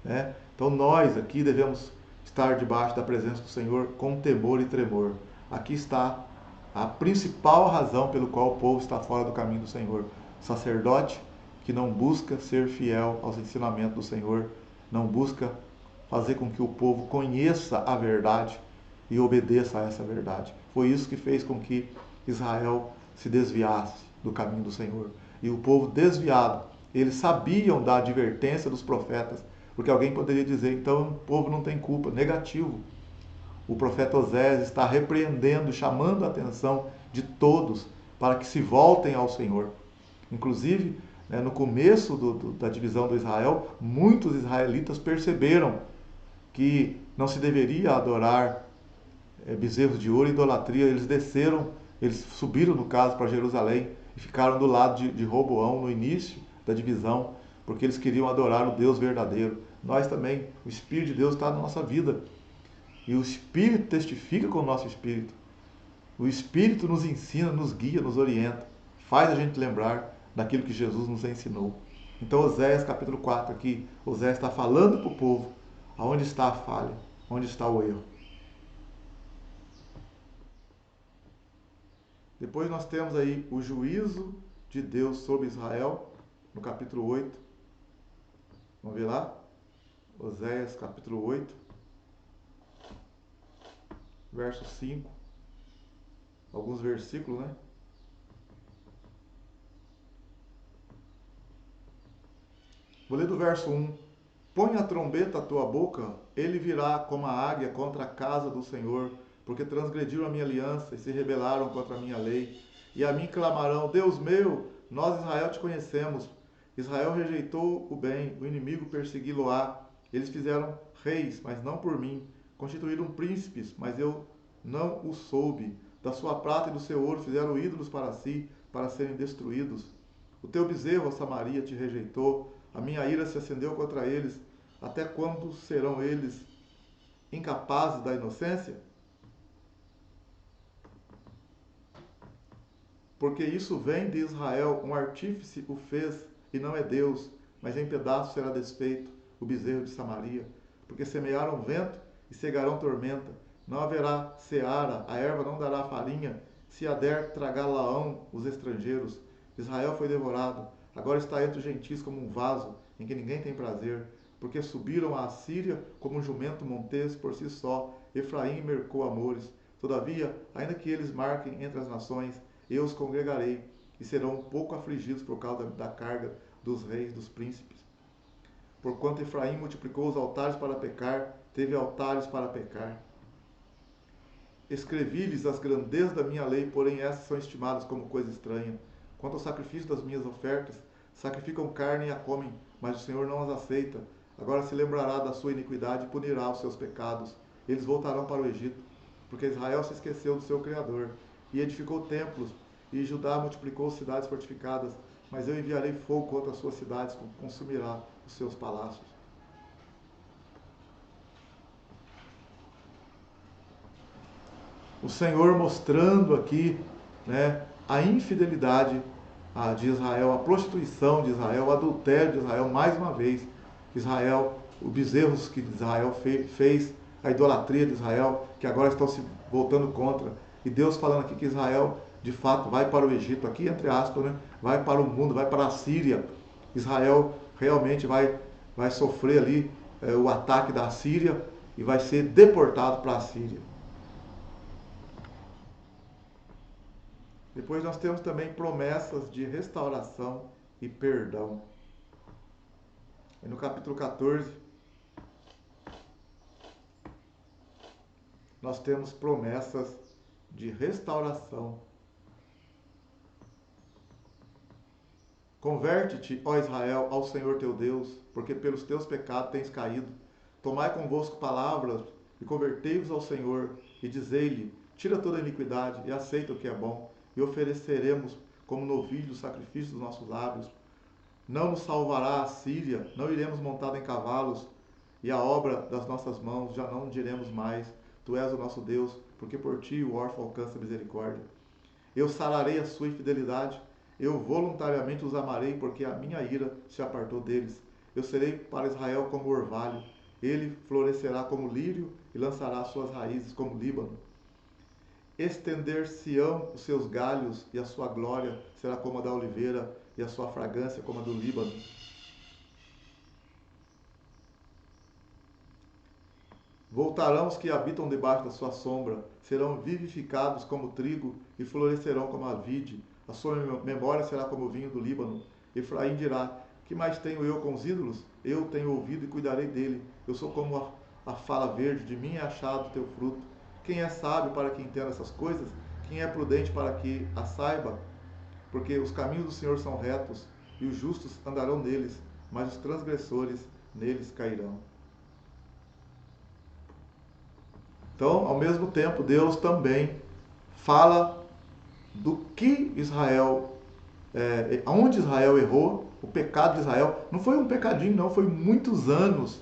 né? Então nós aqui devemos estar debaixo da presença do Senhor com temor e tremor. Aqui está a principal razão pelo qual o povo está fora do caminho do Senhor. O sacerdote que não busca ser fiel aos ensinamentos do Senhor, não busca fazer com que o povo conheça a verdade e obedeça a essa verdade. Foi isso que fez com que Israel se desviasse do caminho do Senhor. E o povo desviado, eles sabiam da advertência dos profetas, porque alguém poderia dizer, então o povo não tem culpa. Negativo. O profeta Oséias está repreendendo, chamando a atenção de todos para que se voltem ao Senhor. Inclusive, no começo da divisão do Israel, muitos israelitas perceberam que não se deveria adorar bezerros de ouro e idolatria. Eles desceram, eles subiram, no caso, para Jerusalém e ficaram do lado de Roboão no início da divisão, porque eles queriam adorar o Deus verdadeiro. Nós também, o Espírito de Deus está na nossa vida. E o Espírito testifica com o nosso Espírito. O Espírito nos ensina, nos guia, nos orienta. Faz a gente lembrar daquilo que Jesus nos ensinou. Então, Oséias capítulo 4 aqui, Oséias está falando para o povo aonde está a falha, onde está o erro. Depois nós temos aí o juízo de Deus sobre Israel, no capítulo 8. Vamos ver lá? Oséias capítulo 8, verso 5. Alguns versículos, né? Vou ler do verso 1. Põe a trombeta à tua boca, ele virá como a águia contra a casa do Senhor, porque transgrediram a minha aliança e se rebelaram contra a minha lei. E a mim clamarão, Deus meu, nós Israel te conhecemos. Israel rejeitou o bem, o inimigo persegui-lo-á. Eles fizeram reis, mas não por mim. Constituíram príncipes, mas eu não o soube. Da sua prata e do seu ouro fizeram ídolos para si, para serem destruídos. O teu bezerro, a Samaria, te rejeitou. A minha ira se acendeu contra eles. Até quando serão eles incapazes da inocência? Porque isso vem de Israel, um artífice o fez, e não é Deus, mas em pedaços será desfeito o bezerro de Samaria. Porque semearam vento e cegarão tormenta. Não haverá seara, a erva não dará farinha, se ader tragá-la-ão os estrangeiros. Israel foi devorado, agora está entre os gentis como um vaso, em que ninguém tem prazer. Porque subiram a Assíria como um jumento montês por si só, Efraim mercou amores. Todavia, ainda que eles marquem entre as nações, eu os congregarei, e serão um pouco afligidos por causa da carga dos reis, dos príncipes. Porquanto Efraim multiplicou os altares para pecar, teve altares para pecar. Escrevi-lhes as grandezas da minha lei, porém essas são estimadas como coisa estranha. Quanto ao sacrifício das minhas ofertas, sacrificam carne e a comem, mas o Senhor não as aceita. Agora se lembrará da sua iniquidade e punirá os seus pecados. Eles voltarão para o Egito, porque Israel se esqueceu do seu Criador, e edificou templos, e Judá multiplicou cidades fortificadas, mas eu enviarei fogo contra as suas cidades, consumirá os seus palácios. O Senhor mostrando aqui, né, a infidelidade de Israel, a prostituição de Israel, o adultério de Israel, mais uma vez. Israel, os bezerros que Israel fez, a idolatria de Israel, que agora estão se voltando contra. E Deus falando aqui que Israel, de fato, vai para o Egito, aqui entre aspas, né, vai para o mundo, vai para a Síria. Israel realmente vai sofrer ali o ataque da Síria e vai ser deportado para a Síria. Depois nós temos também promessas de restauração e perdão. E no capítulo 14, nós temos promessas de restauração. Converte-te, ó Israel, ao Senhor teu Deus, porque pelos teus pecados tens caído. Tomai convosco palavras e convertei-vos ao Senhor, e dizei-lhe: tira toda a iniquidade e aceita o que é bom, e ofereceremos como novilho o sacrifício dos nossos lábios. Não nos salvará a Síria, não iremos montados em cavalos, e a obra das nossas mãos já não diremos mais: tu és o nosso Deus, porque por ti o órfão alcança misericórdia. Eu sararei a sua infidelidade, eu voluntariamente os amarei, porque a minha ira se apartou deles. Eu serei para Israel como orvalho, ele florescerá como lírio e lançará suas raízes como Líbano. Estender-se-ão os seus galhos, e a sua glória será como a da oliveira, e a sua fragrância como a do Líbano. Voltarão os que habitam debaixo da sua sombra, serão vivificados como trigo e florescerão como a vide. A sua memória será como o vinho do Líbano. Efraim dirá: que mais tenho eu com os ídolos? Eu tenho ouvido e cuidarei dele. Eu sou como a fala verde, de mim é achado o teu fruto. Quem é sábio para que entenda essas coisas? Quem é prudente para que as saiba? Porque os caminhos do Senhor são retos, e os justos andarão neles, mas os transgressores neles cairão. Então, ao mesmo tempo, Deus também fala do que Israel, onde Israel errou, o pecado de Israel. Não foi um pecadinho, não, foi muitos anos,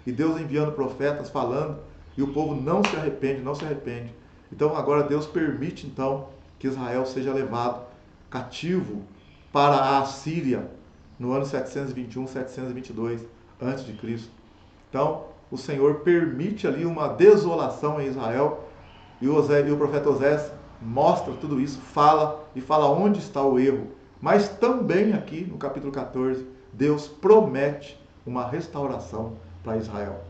e Deus enviando profetas falando, e o povo não se arrepende, não se arrepende. Então, agora Deus permite, então, que Israel seja levado cativo para a Assíria no ano 721, 722 a.C. Então, o Senhor permite ali uma desolação em Israel, e o profeta Osés mostra tudo isso, fala onde está o erro. Mas também aqui no capítulo 14, Deus promete uma restauração para Israel.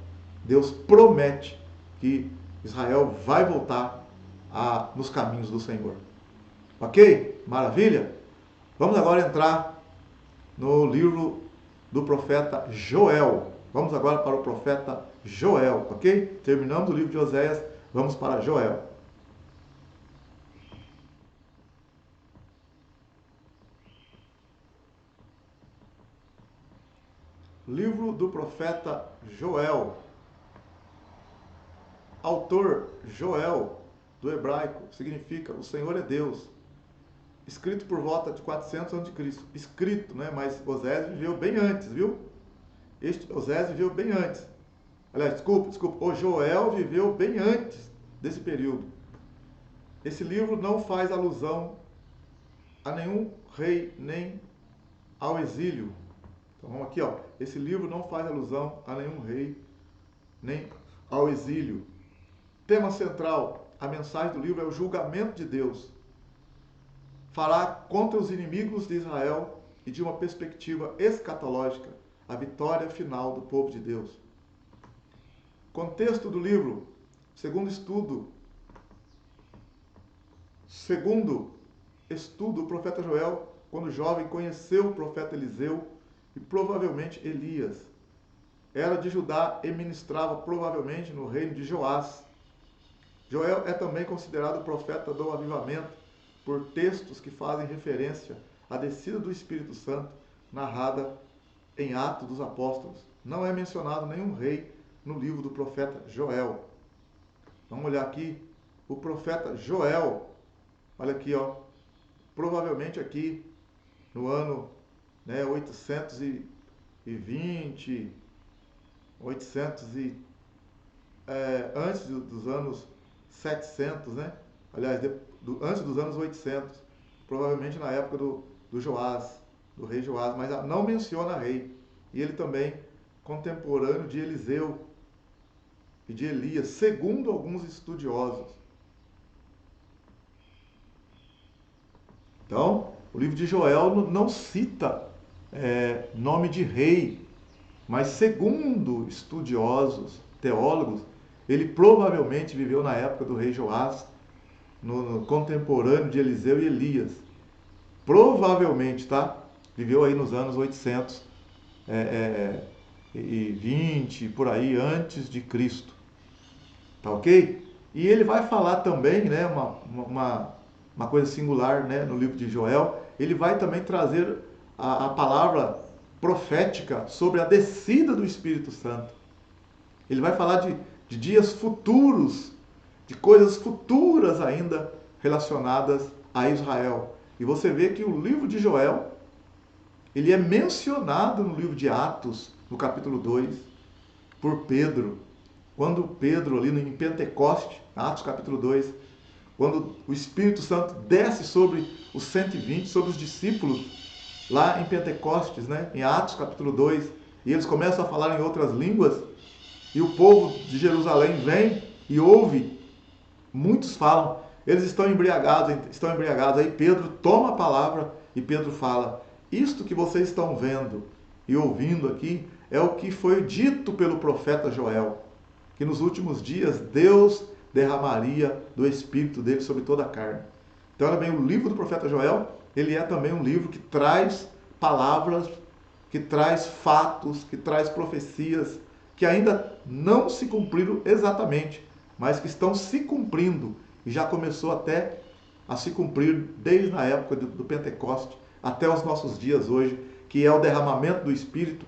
Deus promete que Israel vai voltar nos caminhos do Senhor. Ok? Maravilha? Vamos agora entrar no livro do profeta Joel. Vamos agora para o profeta Joel, ok? Terminamos o livro de Oséias, vamos para Joel. Livro do profeta Joel. Autor Joel, do hebraico, significa o Senhor é Deus. escrito por volta de 400 a.C. Escrito, né? Mas Osés viveu bem antes, viu? Osés viveu bem antes. Aliás, desculpa. O Joel viveu bem antes desse período. Esse livro não faz alusão a nenhum rei, nem ao exílio. Então vamos aqui, ó. Esse livro não faz alusão a nenhum rei, nem ao exílio. Tema central, a mensagem do livro é o julgamento de Deus. Fará contra os inimigos de Israel e de uma perspectiva escatológica, a vitória final do povo de Deus. Contexto do livro, segundo estudo, o profeta Joel, quando jovem, conheceu o profeta Eliseu e provavelmente Elias. Era de Judá e ministrava provavelmente no reino de Joás. Joel é também considerado o profeta do avivamento por textos que fazem referência à descida do Espírito Santo narrada em Atos dos Apóstolos. Não é mencionado nenhum rei no livro do profeta Joel. Vamos olhar aqui, o profeta Joel, olha aqui, ó, provavelmente aqui no ano 820, antes dos anos 700, né? Aliás, antes dos anos 800, provavelmente na época do Joás, do rei Joás, mas não menciona rei. E ele também contemporâneo de Eliseu e de Elias, segundo alguns estudiosos. Então, o livro de Joel não cita nome de rei, mas segundo estudiosos, teólogos, ele provavelmente viveu na época do rei Joás, no contemporâneo de Eliseu e Elias. Provavelmente, tá? Viveu aí nos anos 820, por aí, antes de Cristo. Tá ok? E ele vai falar também, né, uma coisa singular, né, no livro de Joel, ele vai também trazer a palavra profética sobre a descida do Espírito Santo. Ele vai falar de dias futuros, de coisas futuras ainda relacionadas a Israel. E você vê que o livro de Joel, ele é mencionado no livro de Atos, no capítulo 2, por Pedro. Quando Pedro, ali em Pentecoste, Atos capítulo 2, quando o Espírito Santo desce sobre os 120, sobre os discípulos, lá em Pentecostes, né? Em Atos capítulo 2, e eles começam a falar em outras línguas, e o povo de Jerusalém vem e ouve, muitos falam, eles estão embriagados. Aí Pedro toma a palavra e Pedro fala, isto que vocês estão vendo e ouvindo aqui é o que foi dito pelo profeta Joel, que nos últimos dias Deus derramaria do Espírito dele sobre toda a carne. Então, olha bem, o livro do profeta Joel, ele é também um livro que traz palavras, que traz fatos, que traz profecias, que ainda não se cumpriram exatamente, mas que estão se cumprindo, e já começou até a se cumprir desde a época do Pentecoste até os nossos dias hoje, que é o derramamento do Espírito,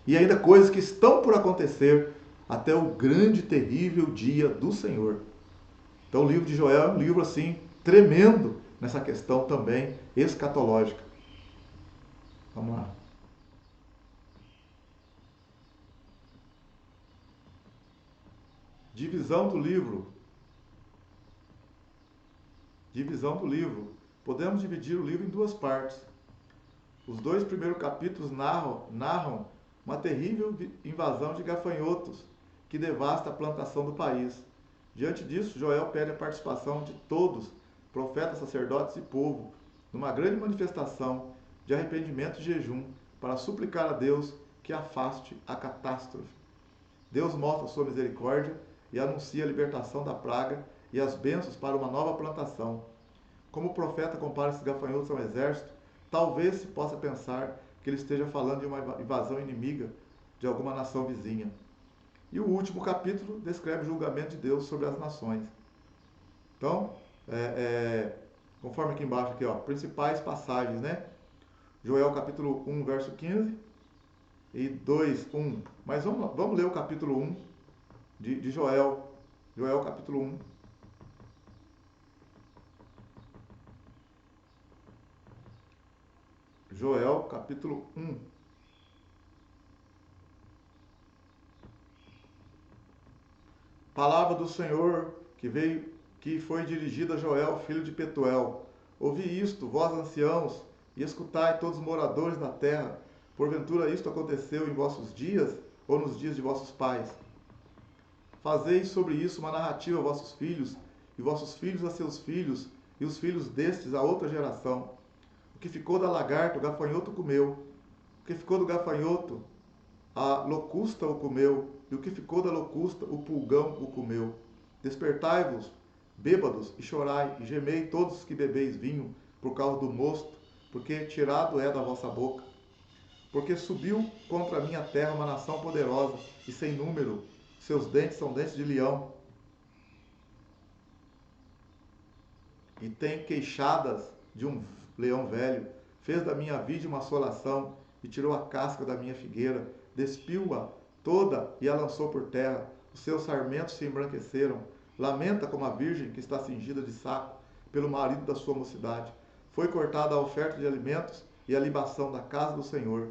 e ainda coisas que estão por acontecer até o grande e terrível dia do Senhor. Então o livro de Joel é um livro assim tremendo nessa questão também escatológica. Vamos lá. Divisão do livro. Divisão do livro. Podemos dividir o livro em duas partes. Os dois primeiros capítulos narram uma terrível invasão de gafanhotos que devasta a plantação do país. Diante disso, Joel pede a participação de todos, profetas, sacerdotes e povo, numa grande manifestação de arrependimento e jejum, para suplicar a Deus que afaste a catástrofe. Deus mostra sua misericórdia e anuncia a libertação da praga e as bênçãos para uma nova plantação. Como o profeta compara esses gafanhotos a um exército, talvez se possa pensar que ele esteja falando de uma invasão inimiga de alguma nação vizinha. E o último capítulo descreve o julgamento de Deus sobre as nações. Então, conforme aqui embaixo, aqui, ó, principais passagens, né? Joel capítulo 1, verso 15 e 2, 1. Mas vamos ler o capítulo 1 de Joel. Joel capítulo 1. Joel, capítulo 1. Palavra do Senhor que foi dirigida a Joel, filho de Petuel. Ouvi isto, vós anciãos, e escutai todos os moradores da terra. Porventura isto aconteceu em vossos dias, ou nos dias de vossos pais? Fazei sobre isso uma narrativa a vossos filhos, e vossos filhos a seus filhos, e os filhos destes a outra geração. O que ficou da lagarta, o gafanhoto comeu. O que ficou do gafanhoto, a locusta o comeu, e o que ficou da locusta, o pulgão o comeu. Despertai-vos, bêbados, e chorai, e gemei todos os que bebeis vinho, por causa do mosto, porque tirado é da vossa boca. Porque subiu contra a minha terra uma nação poderosa e sem número, seus dentes são dentes de leão, e tem queixadas de um leão velho. Fez da minha vide uma assolação, e tirou a casca da minha figueira, despiu-a toda e a lançou por terra. Os seus sarmentos se embranqueceram. Lamenta como a virgem que está cingida de saco, pelo marido da sua mocidade. Foi cortada a oferta de alimentos e a libação da casa do Senhor.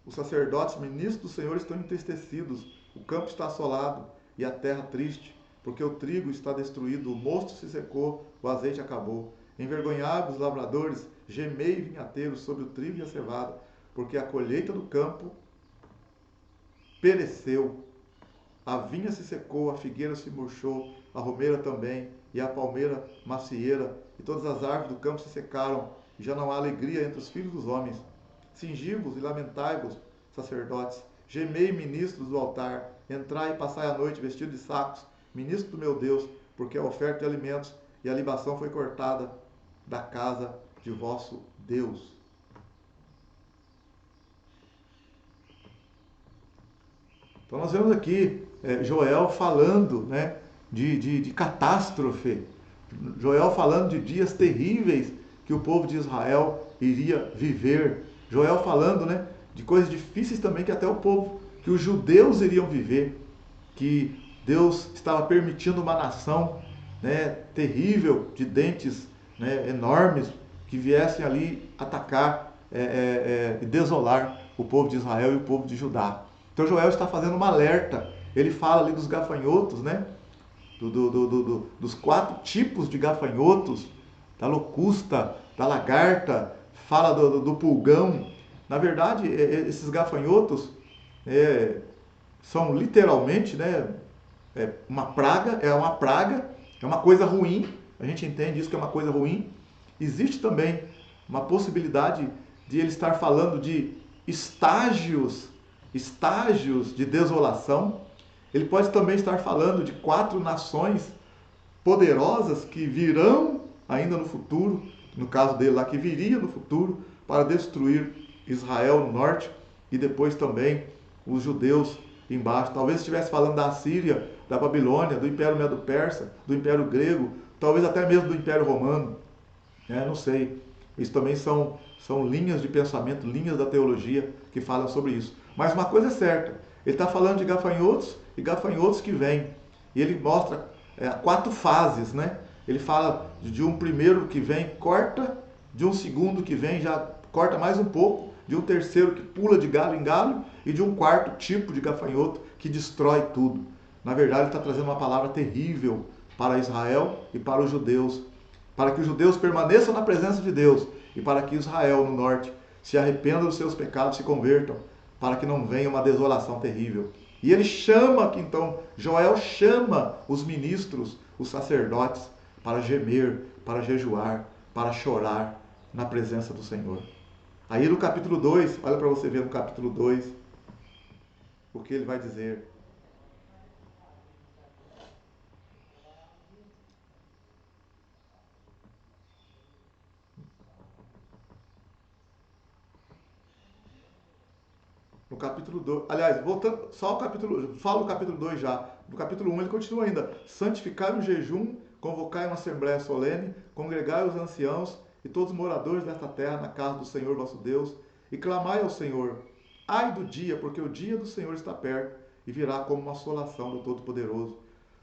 Os sacerdotes, ministros do Senhor, estão entristecidos. O campo está assolado e a terra triste, porque o trigo está destruído, o mosto se secou, o azeite acabou. Envergonhados, lavradores, gemei vinhateiros sobre o trigo e a cevada, porque a colheita do campo pereceu. A vinha se secou, a figueira se murchou, a romeira também, e a palmeira macieira, e todas as árvores do campo se secaram, e já não há alegria entre os filhos dos homens. Cingi-vos e lamentai-vos, sacerdotes, gemei, ministros do altar, entrai e passai a noite vestido de sacos, ministro do meu Deus, porque a oferta de alimentos e a libação foi cortada da casa de vosso Deus. Então nós vemos aqui Joel falando, né, de catástrofe, Joel falando de dias terríveis que o povo de Israel iria viver, Joel falando, né, de coisas difíceis também que até o povo, que os judeus iriam viver, que Deus estava permitindo uma nação, né, terrível, de dentes, né, enormes, que viessem ali atacar e desolar o povo de Israel e o povo de Judá. Então Joel está fazendo uma alerta. Ele fala ali dos gafanhotos, né? Dos 4 tipos de gafanhotos, da locusta, da lagarta, fala do pulgão. Na verdade, esses gafanhotos são literalmente, né, uma praga, é uma coisa ruim. A gente entende isso que é uma coisa ruim. Existe também uma possibilidade de ele estar falando de estágios de desolação. Ele pode também estar falando de 4 nações poderosas que virão ainda no futuro, no caso dele lá, que viria no futuro para destruir Israel no norte e depois também os judeus embaixo. Talvez estivesse falando da Assíria, da Babilônia, do Império Medo-Persa, do Império Grego, talvez até mesmo do Império Romano. Não sei. Isso também são linhas de pensamento, linhas da teologia que falam sobre isso. Mas uma coisa é certa, ele está falando de gafanhotos e gafanhotos que vêm. E ele mostra 4 fases, né? Ele fala de um primeiro que vem, corta, de um segundo que vem, já corta mais um pouco, de um terceiro que pula de galho em galho, e de um quarto tipo de gafanhoto que destrói tudo. Na verdade, ele está trazendo uma palavra terrível para Israel e para os judeus, para que os judeus permaneçam na presença de Deus e para que Israel, no norte, se arrependa dos seus pecados, se convertam, para que não venha uma desolação terrível. E ele chama, então, Joel chama os ministros, os sacerdotes, para gemer, para jejuar, para chorar na presença do Senhor. Aí no capítulo 2, olha para você ver no capítulo 2, o que ele vai dizer. No capítulo 2, aliás, voltando só ao capítulo, fala o capítulo 2 já. No capítulo 1 ele continua ainda: santificai o jejum, convocai uma assembléia solene, congregai os anciãos e todos os moradores desta terra na casa do Senhor vosso Deus, e clamai ao Senhor. Ai do dia, porque o dia do Senhor está perto, e virá como uma assolação do Todo-Poderoso.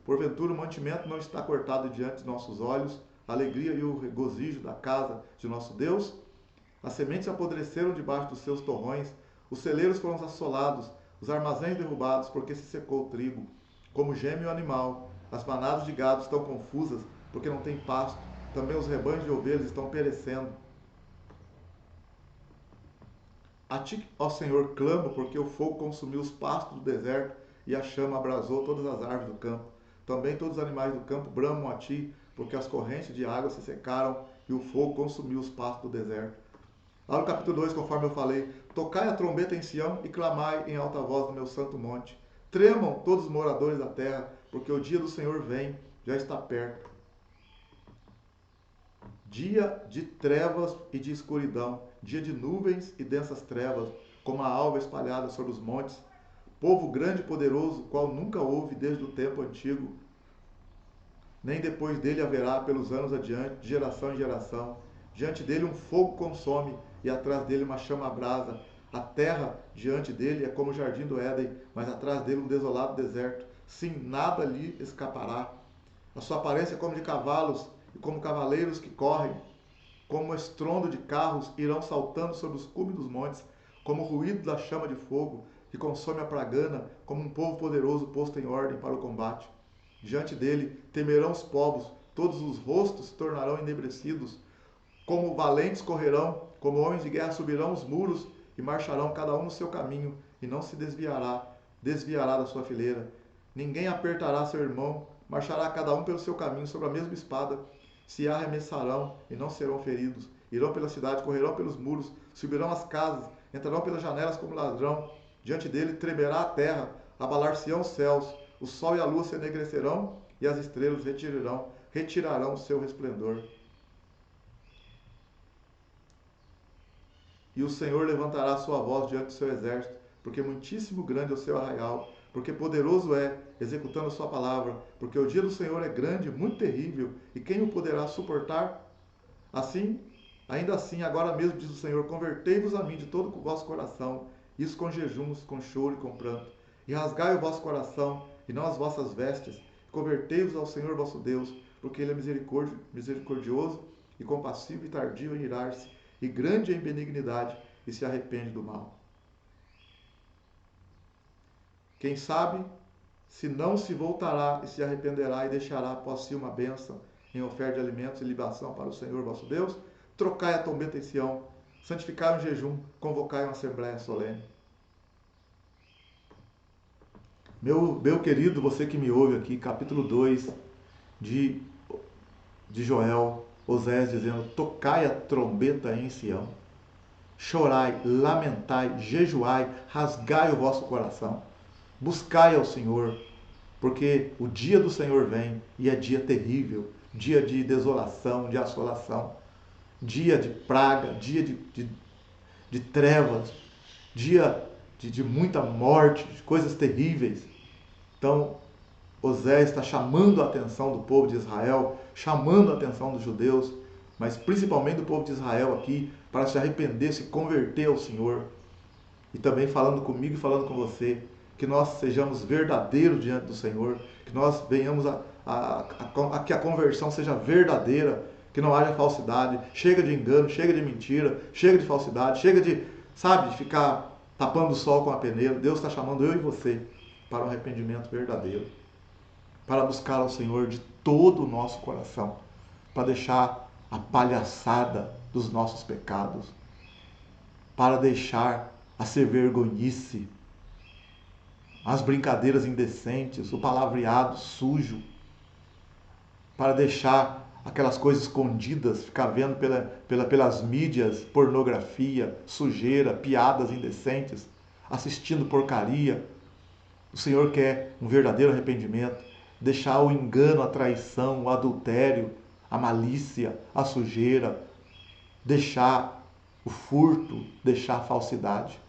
Porventura o mantimento não está cortado diante de nossos olhos, a alegria e o regozijo da casa de nosso Deus? As sementes apodreceram debaixo dos seus torrões, os celeiros foram assolados, os armazéns derrubados, porque se secou o trigo. Como geme o animal, as manadas de gado estão confusas, porque não tem pasto, também os rebanhos de ovelhas estão perecendo. A ti, ó Senhor, clamo, porque o fogo consumiu os pastos do deserto e a chama abrasou todas as árvores do campo. Também todos os animais do campo bramam a ti, porque as correntes de água se secaram e o fogo consumiu os pastos do deserto. Lá no capítulo 2, conforme eu falei, tocai a trombeta em Sião e clamai em alta voz no meu santo monte. Tremam todos os moradores da terra, porque o dia do Senhor vem, já está perto. Dia de trevas e de escuridão, dia de nuvens e densas trevas, como a alva espalhada sobre os montes. Povo grande e poderoso, qual nunca houve desde o tempo antigo, nem depois dele haverá pelos anos adiante, de geração em geração. Diante dele um fogo consome, e atrás dele uma chama abrasa. A terra diante dele é como o jardim do Éden, mas atrás dele um desolado deserto. Sim, nada lhe escapará. A sua aparência é como de cavalos, e como cavaleiros que correm. Como o estrondo de carros irão saltando sobre os cumes dos montes, como o ruído da chama de fogo, que consome a pragana, como um povo poderoso posto em ordem para o combate. Diante dele temerão os povos, todos os rostos se tornarão enebrecidos. Como valentes correrão, como homens de guerra subirão os muros e marcharão cada um no seu caminho, e não se desviará da sua fileira. Ninguém apertará seu irmão, marchará cada um pelo seu caminho sobre a mesma espada. Se arremessarão e não serão feridos. Irão pela cidade, correrão pelos muros, subirão as casas, entrarão pelas janelas como ladrão. Diante dele tremerá a terra, abalar-se-ão os céus, o sol e a lua se enegrecerão e as estrelas retirarão o seu resplendor. E o Senhor levantará a sua voz diante do seu exército, porque muitíssimo grande é o seu arraial, porque poderoso é, executando a sua palavra, porque o dia do Senhor é grande, muito terrível, e quem o poderá suportar? Assim, ainda assim, agora mesmo, diz o Senhor, convertei-vos a mim de todo o vosso coração, isso com jejuns, com choro e com pranto, e rasgai o vosso coração, e não as vossas vestes, convertei-vos ao Senhor vosso Deus, porque ele é misericordioso e compassivo e tardio em irar-se, e grande em benignidade, e se arrepende do mal. Quem sabe, se não se voltará e se arrependerá e deixará após si uma bênção em oferta de alimentos e libação para o Senhor vosso Deus, trocai a trombeta em Sião, santificai um jejum, convocai uma assembléia solene. Meu querido, você que me ouve aqui, capítulo 2 de, de Joel, Osés dizendo, tocai a trombeta em Sião, chorai, lamentai, jejuai, rasgai o vosso coração, buscai ao Senhor, porque o dia do Senhor vem e é dia terrível, dia de desolação, de assolação, dia de praga, dia de trevas, dia de muita morte, de coisas terríveis. Então, Osés está chamando a atenção do povo de Israel, chamando a atenção dos judeus, mas principalmente do povo de Israel aqui, para se arrepender, se converter ao Senhor. E também falando comigo e falando com você, que nós sejamos verdadeiros diante do Senhor, que nós venhamos que a conversão seja verdadeira, que não haja falsidade, chega de engano, chega de mentira, chega de falsidade, chega de, de ficar tapando o sol com a peneira. Deus está chamando eu e você para um arrependimento verdadeiro, para buscar ao Senhor de todo o nosso coração, para deixar a palhaçada dos nossos pecados, para deixar a ser vergonhice, as brincadeiras indecentes, o palavreado sujo, para deixar aquelas coisas escondidas, ficar vendo pelas mídias, pornografia, sujeira, piadas indecentes, assistindo porcaria. O Senhor quer um verdadeiro arrependimento, deixar o engano, a traição, o adultério, a malícia, a sujeira, deixar o furto, deixar a falsidade.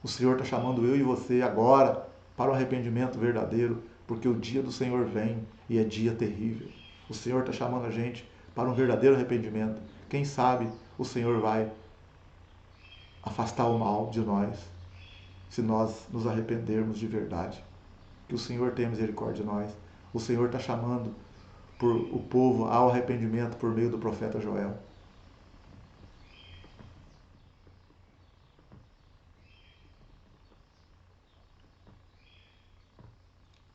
O Senhor está chamando eu e você agora para o arrependimento verdadeiro, porque o dia do Senhor vem e é dia terrível. O Senhor está chamando a gente para um verdadeiro arrependimento. Quem sabe o Senhor vai afastar o mal de nós, se nós nos arrependermos de verdade. Que o Senhor tenha misericórdia de nós. O Senhor está chamando por o povo ao arrependimento por meio do profeta Joel.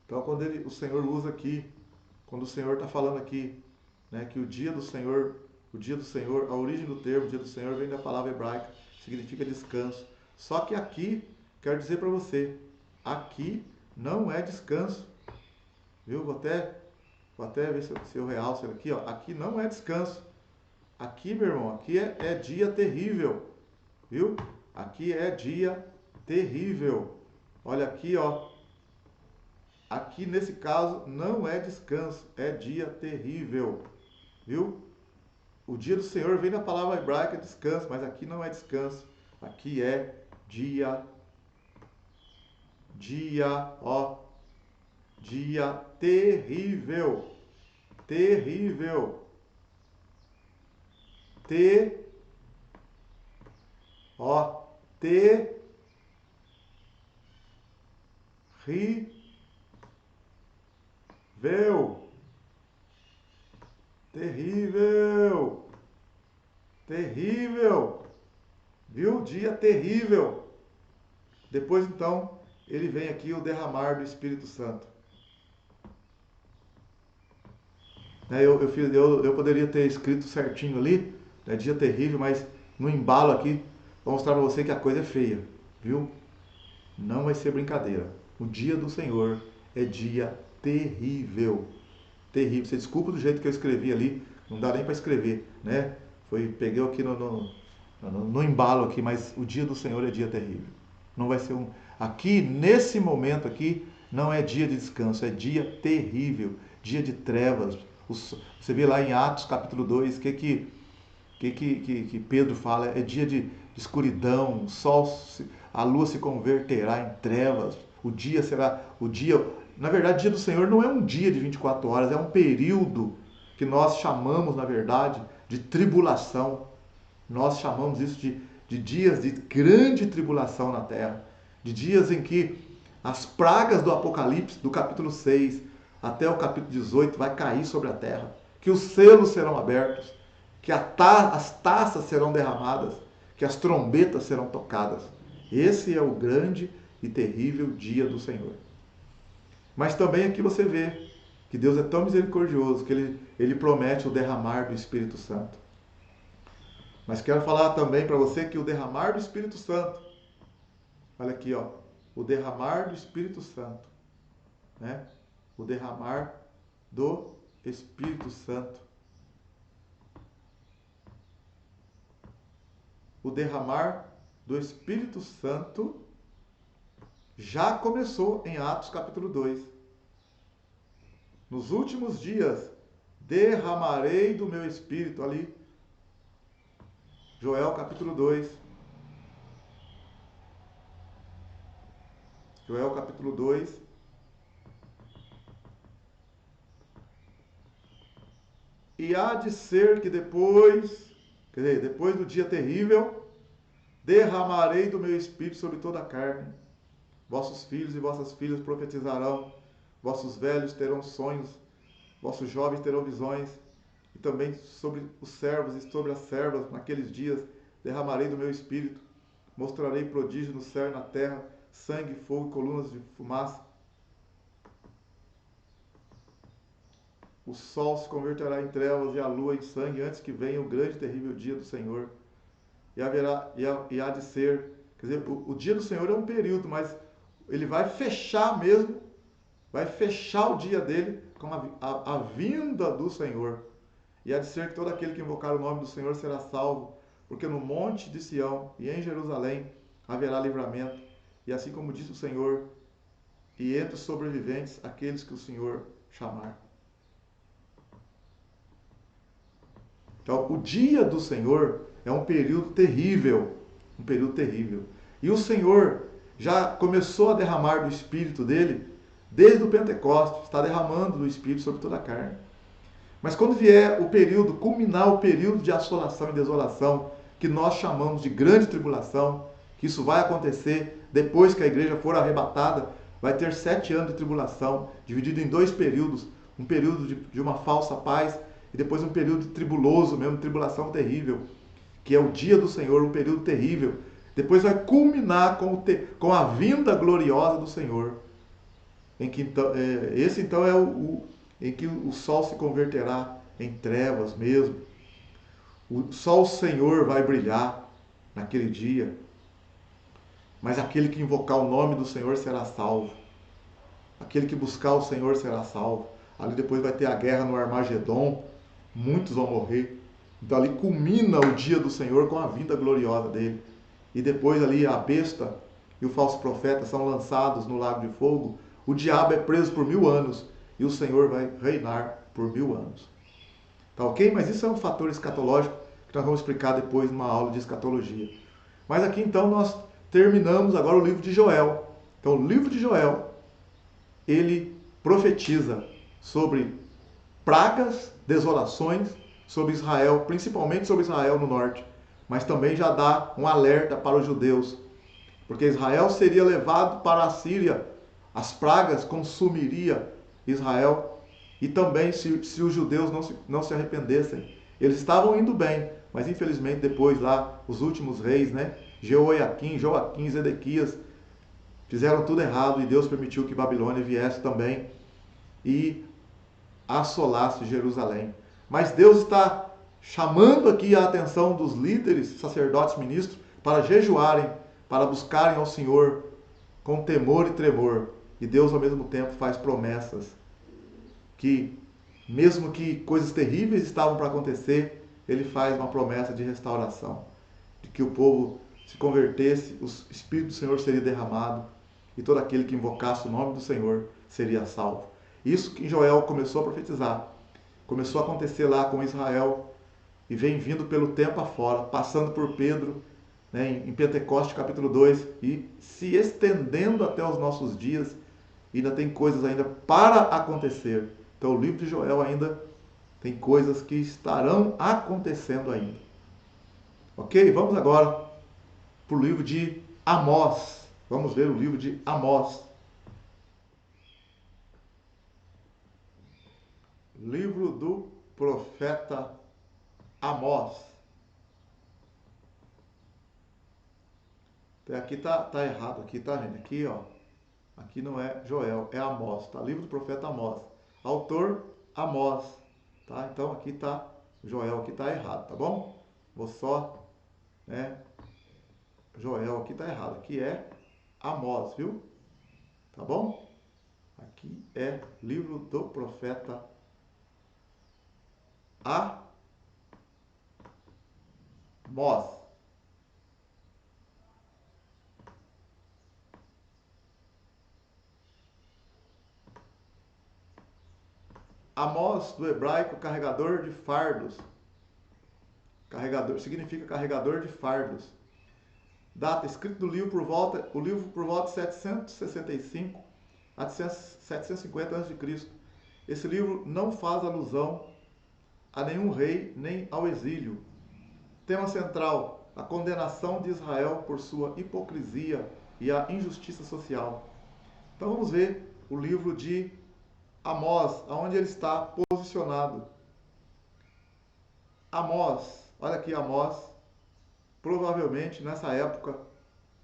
Então, quando o Senhor usa aqui, quando o Senhor está falando aqui, né, que o dia do Senhor, a origem do termo, o dia do Senhor, vem da palavra hebraica, significa descanso. Só que aqui, quero dizer para você, aqui não é descanso. Viu? Vou até ver se eu realço aqui, ó. Aqui não é descanso. Aqui, meu irmão, aqui é dia terrível. Viu? Aqui é dia terrível. Olha aqui, ó. Aqui nesse caso não é descanso, é dia terrível. Viu? O dia do Senhor vem da palavra hebraica descanso, mas aqui não é descanso. Aqui é dia, ó, dia terrível. Terrível. Ó, terrível. Terrível. Terrível. Viu? Dia terrível. Depois então, ele vem aqui o derramar do Espírito Santo. Eu poderia ter escrito certinho ali, né, dia terrível, mas no embalo aqui, vou mostrar para você que a coisa é feia, viu? Não vai ser brincadeira. O dia do Senhor é dia terrível. Terrível. Você desculpa do jeito que eu escrevi ali, não dá nem para escrever, né? Peguei aqui no embalo aqui, mas o dia do Senhor é dia terrível. Não vai ser aqui, nesse momento aqui, não é dia de descanso, é dia terrível, dia de trevas. Você vê lá em Atos capítulo 2, que Pedro fala, é dia de escuridão, a lua se converterá em trevas, o dia será, na verdade, o dia do Senhor não é um dia de 24 horas, é um período que nós chamamos, na verdade, de tribulação. Nós chamamos isso de dias de grande tribulação na terra, de dias em que as pragas do Apocalipse, do capítulo 6 até o capítulo 18, vai cair sobre a terra, que os selos serão abertos, que as taças serão derramadas, que as trombetas serão tocadas. Esse é o grande e terrível dia do Senhor. Mas também aqui você vê que Deus é tão misericordioso que ele promete o derramar do Espírito Santo. Mas quero falar também para você que o derramar do Espírito Santo, olha aqui, ó, o derramar do Espírito Santo, né? O derramar do Espírito Santo. O derramar do Espírito Santo já começou em Atos capítulo 2. Nos últimos dias derramarei do meu Espírito, ali, Joel capítulo 2. Joel capítulo 2. E há de ser que depois do dia terrível, derramarei do meu Espírito sobre toda a carne. Vossos filhos e vossas filhas profetizarão, vossos velhos terão sonhos, vossos jovens terão visões, e também sobre os servos e sobre as servas, naqueles dias, derramarei do meu Espírito, mostrarei prodígio no céu e na terra, sangue, fogo e colunas de fumaça. O sol se converterá em trevas e a lua em sangue, antes que venha o grande e terrível dia do Senhor. E há de ser, quer dizer, o dia do Senhor é um período, mas ele vai fechar mesmo, vai fechar o dia dele com a vinda do Senhor. E há de ser que todo aquele que invocar o nome do Senhor será salvo, porque no monte de Sião e em Jerusalém haverá livramento, e assim como disse o Senhor, e entre os sobreviventes aqueles que o Senhor chamar. Então, o dia do Senhor é um período terrível, um período terrível. E o Senhor já começou a derramar do Espírito dele desde o Pentecostes, está derramando do Espírito sobre toda a carne. Mas quando vier o período, culminar o período de assolação e desolação, que nós chamamos de grande tribulação, que isso vai acontecer depois que a igreja for arrebatada, vai ter 7 anos de tribulação, dividido em 2 períodos, um período de uma falsa paz, e depois um período tribuloso mesmo, tribulação terrível, que é o dia do Senhor, um período terrível. Depois vai culminar com a vinda gloriosa do Senhor, em que então, esse então é em que o sol se converterá em trevas mesmo. Só o Senhor vai brilhar naquele dia, mas aquele que invocar o nome do Senhor será salvo. Aquele que buscar o Senhor será salvo. Ali depois vai ter a guerra no Armagedon, muitos vão morrer. Então ali culmina o dia do Senhor com a vinda gloriosa dele. E depois ali a besta e o falso profeta são lançados no lago de fogo. O diabo é preso por 1000 anos e o Senhor vai reinar por 1000 anos. Tá ok? Mas isso é um fator escatológico que nós vamos explicar depois numa aula de escatologia. Mas aqui então nós terminamos agora o livro de Joel. Então o livro de Joel, ele profetiza sobre pragas, desolações sobre Israel, principalmente sobre Israel no norte, mas também já dá um alerta para os judeus, porque Israel seria levado para a Síria, as pragas consumiria Israel, e também se os judeus não se arrependessem. Eles estavam indo bem, mas infelizmente depois lá, os últimos reis, né, Jeoaquim, Joaquim, Zedequias, fizeram tudo errado e Deus permitiu que Babilônia viesse também e assolasse Jerusalém. Mas Deus está chamando aqui a atenção dos líderes, sacerdotes, ministros, para jejuarem, para buscarem ao Senhor com temor e tremor. E Deus, ao mesmo tempo, faz promessas que, mesmo que coisas terríveis estavam para acontecer, Ele faz uma promessa de restauração, de que o povo se convertesse, o Espírito do Senhor seria derramado e todo aquele que invocasse o nome do Senhor seria salvo. Isso que Joel começou a profetizar. Começou a acontecer lá com Israel e vem vindo pelo tempo afora, passando por Pedro, né, em Pentecostes capítulo 2 e se estendendo até os nossos dias. Ainda tem coisas ainda para acontecer. Então o livro de Joel ainda tem coisas que estarão acontecendo ainda. Ok? Vamos agora para o livro de Amós. Vamos ver o livro de Amós. Livro do profeta Amós. Aqui tá errado, aqui tá, gente? Aqui, ó. Aqui não é Joel, é Amós, tá? Livro do profeta Amós. Autor Amós, tá? Então aqui tá Joel, aqui tá errado, tá bom? Vou só, né? Joel aqui tá errado, aqui é Amós, viu? Tá bom? Aqui é livro do profeta Amós. Amós, do hebraico, carregador de fardos. Carregador, significa carregador de fardos. Data, escrito do livro o livro por volta de 765 a 750 a.C. Esse livro não faz alusão a nenhum rei nem ao exílio. Tema central: a condenação de Israel por sua hipocrisia e a injustiça social. Então vamos ver o livro de Amós, aonde ele está posicionado. Amós, olha aqui Amós, provavelmente nessa época,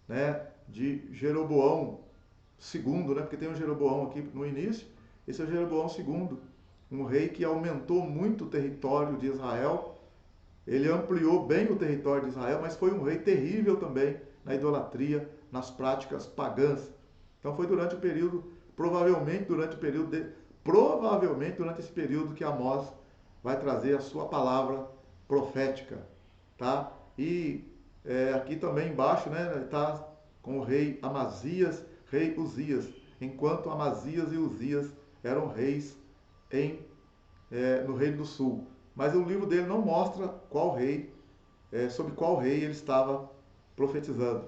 né, de Jeroboão II, né, porque tem um Jeroboão aqui no início, esse é o Jeroboão II, um rei que aumentou muito o território de Israel. Ele ampliou bem o território de Israel, mas foi um rei terrível também na idolatria, nas práticas pagãs. Então foi durante o período, provavelmente durante esse período que Amós vai trazer a sua palavra profética, tá? E aqui também embaixo, né, está com o rei Amazias, rei Uzias, enquanto Amazias e Uzias eram reis no Reino do Sul. Mas o livro dele não mostra qual rei, sobre qual rei ele estava profetizando.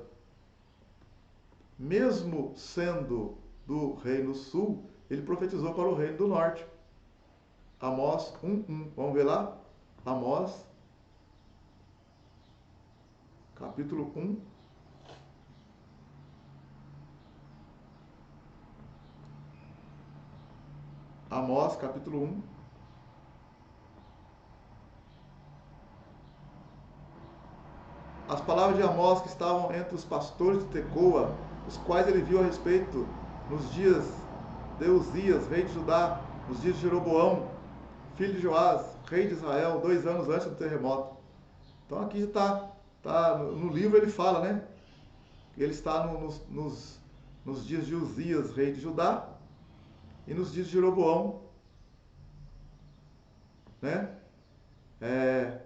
Mesmo sendo do Reino Sul, ele profetizou para o Reino do Norte. Amós 1:1. Vamos ver lá? Amós, capítulo 1. Amós, capítulo 1. As palavras de Amós que estavam entre os pastores de Tecoa, os quais ele viu a respeito nos dias de Uzias, rei de Judá, nos dias de Jeroboão, filho de Joás, rei de Israel, 2 anos antes do terremoto. Então aqui está, no livro ele fala, né? Ele está nos dias de Uzias, rei de Judá, e nos dias de Jeroboão, né? É,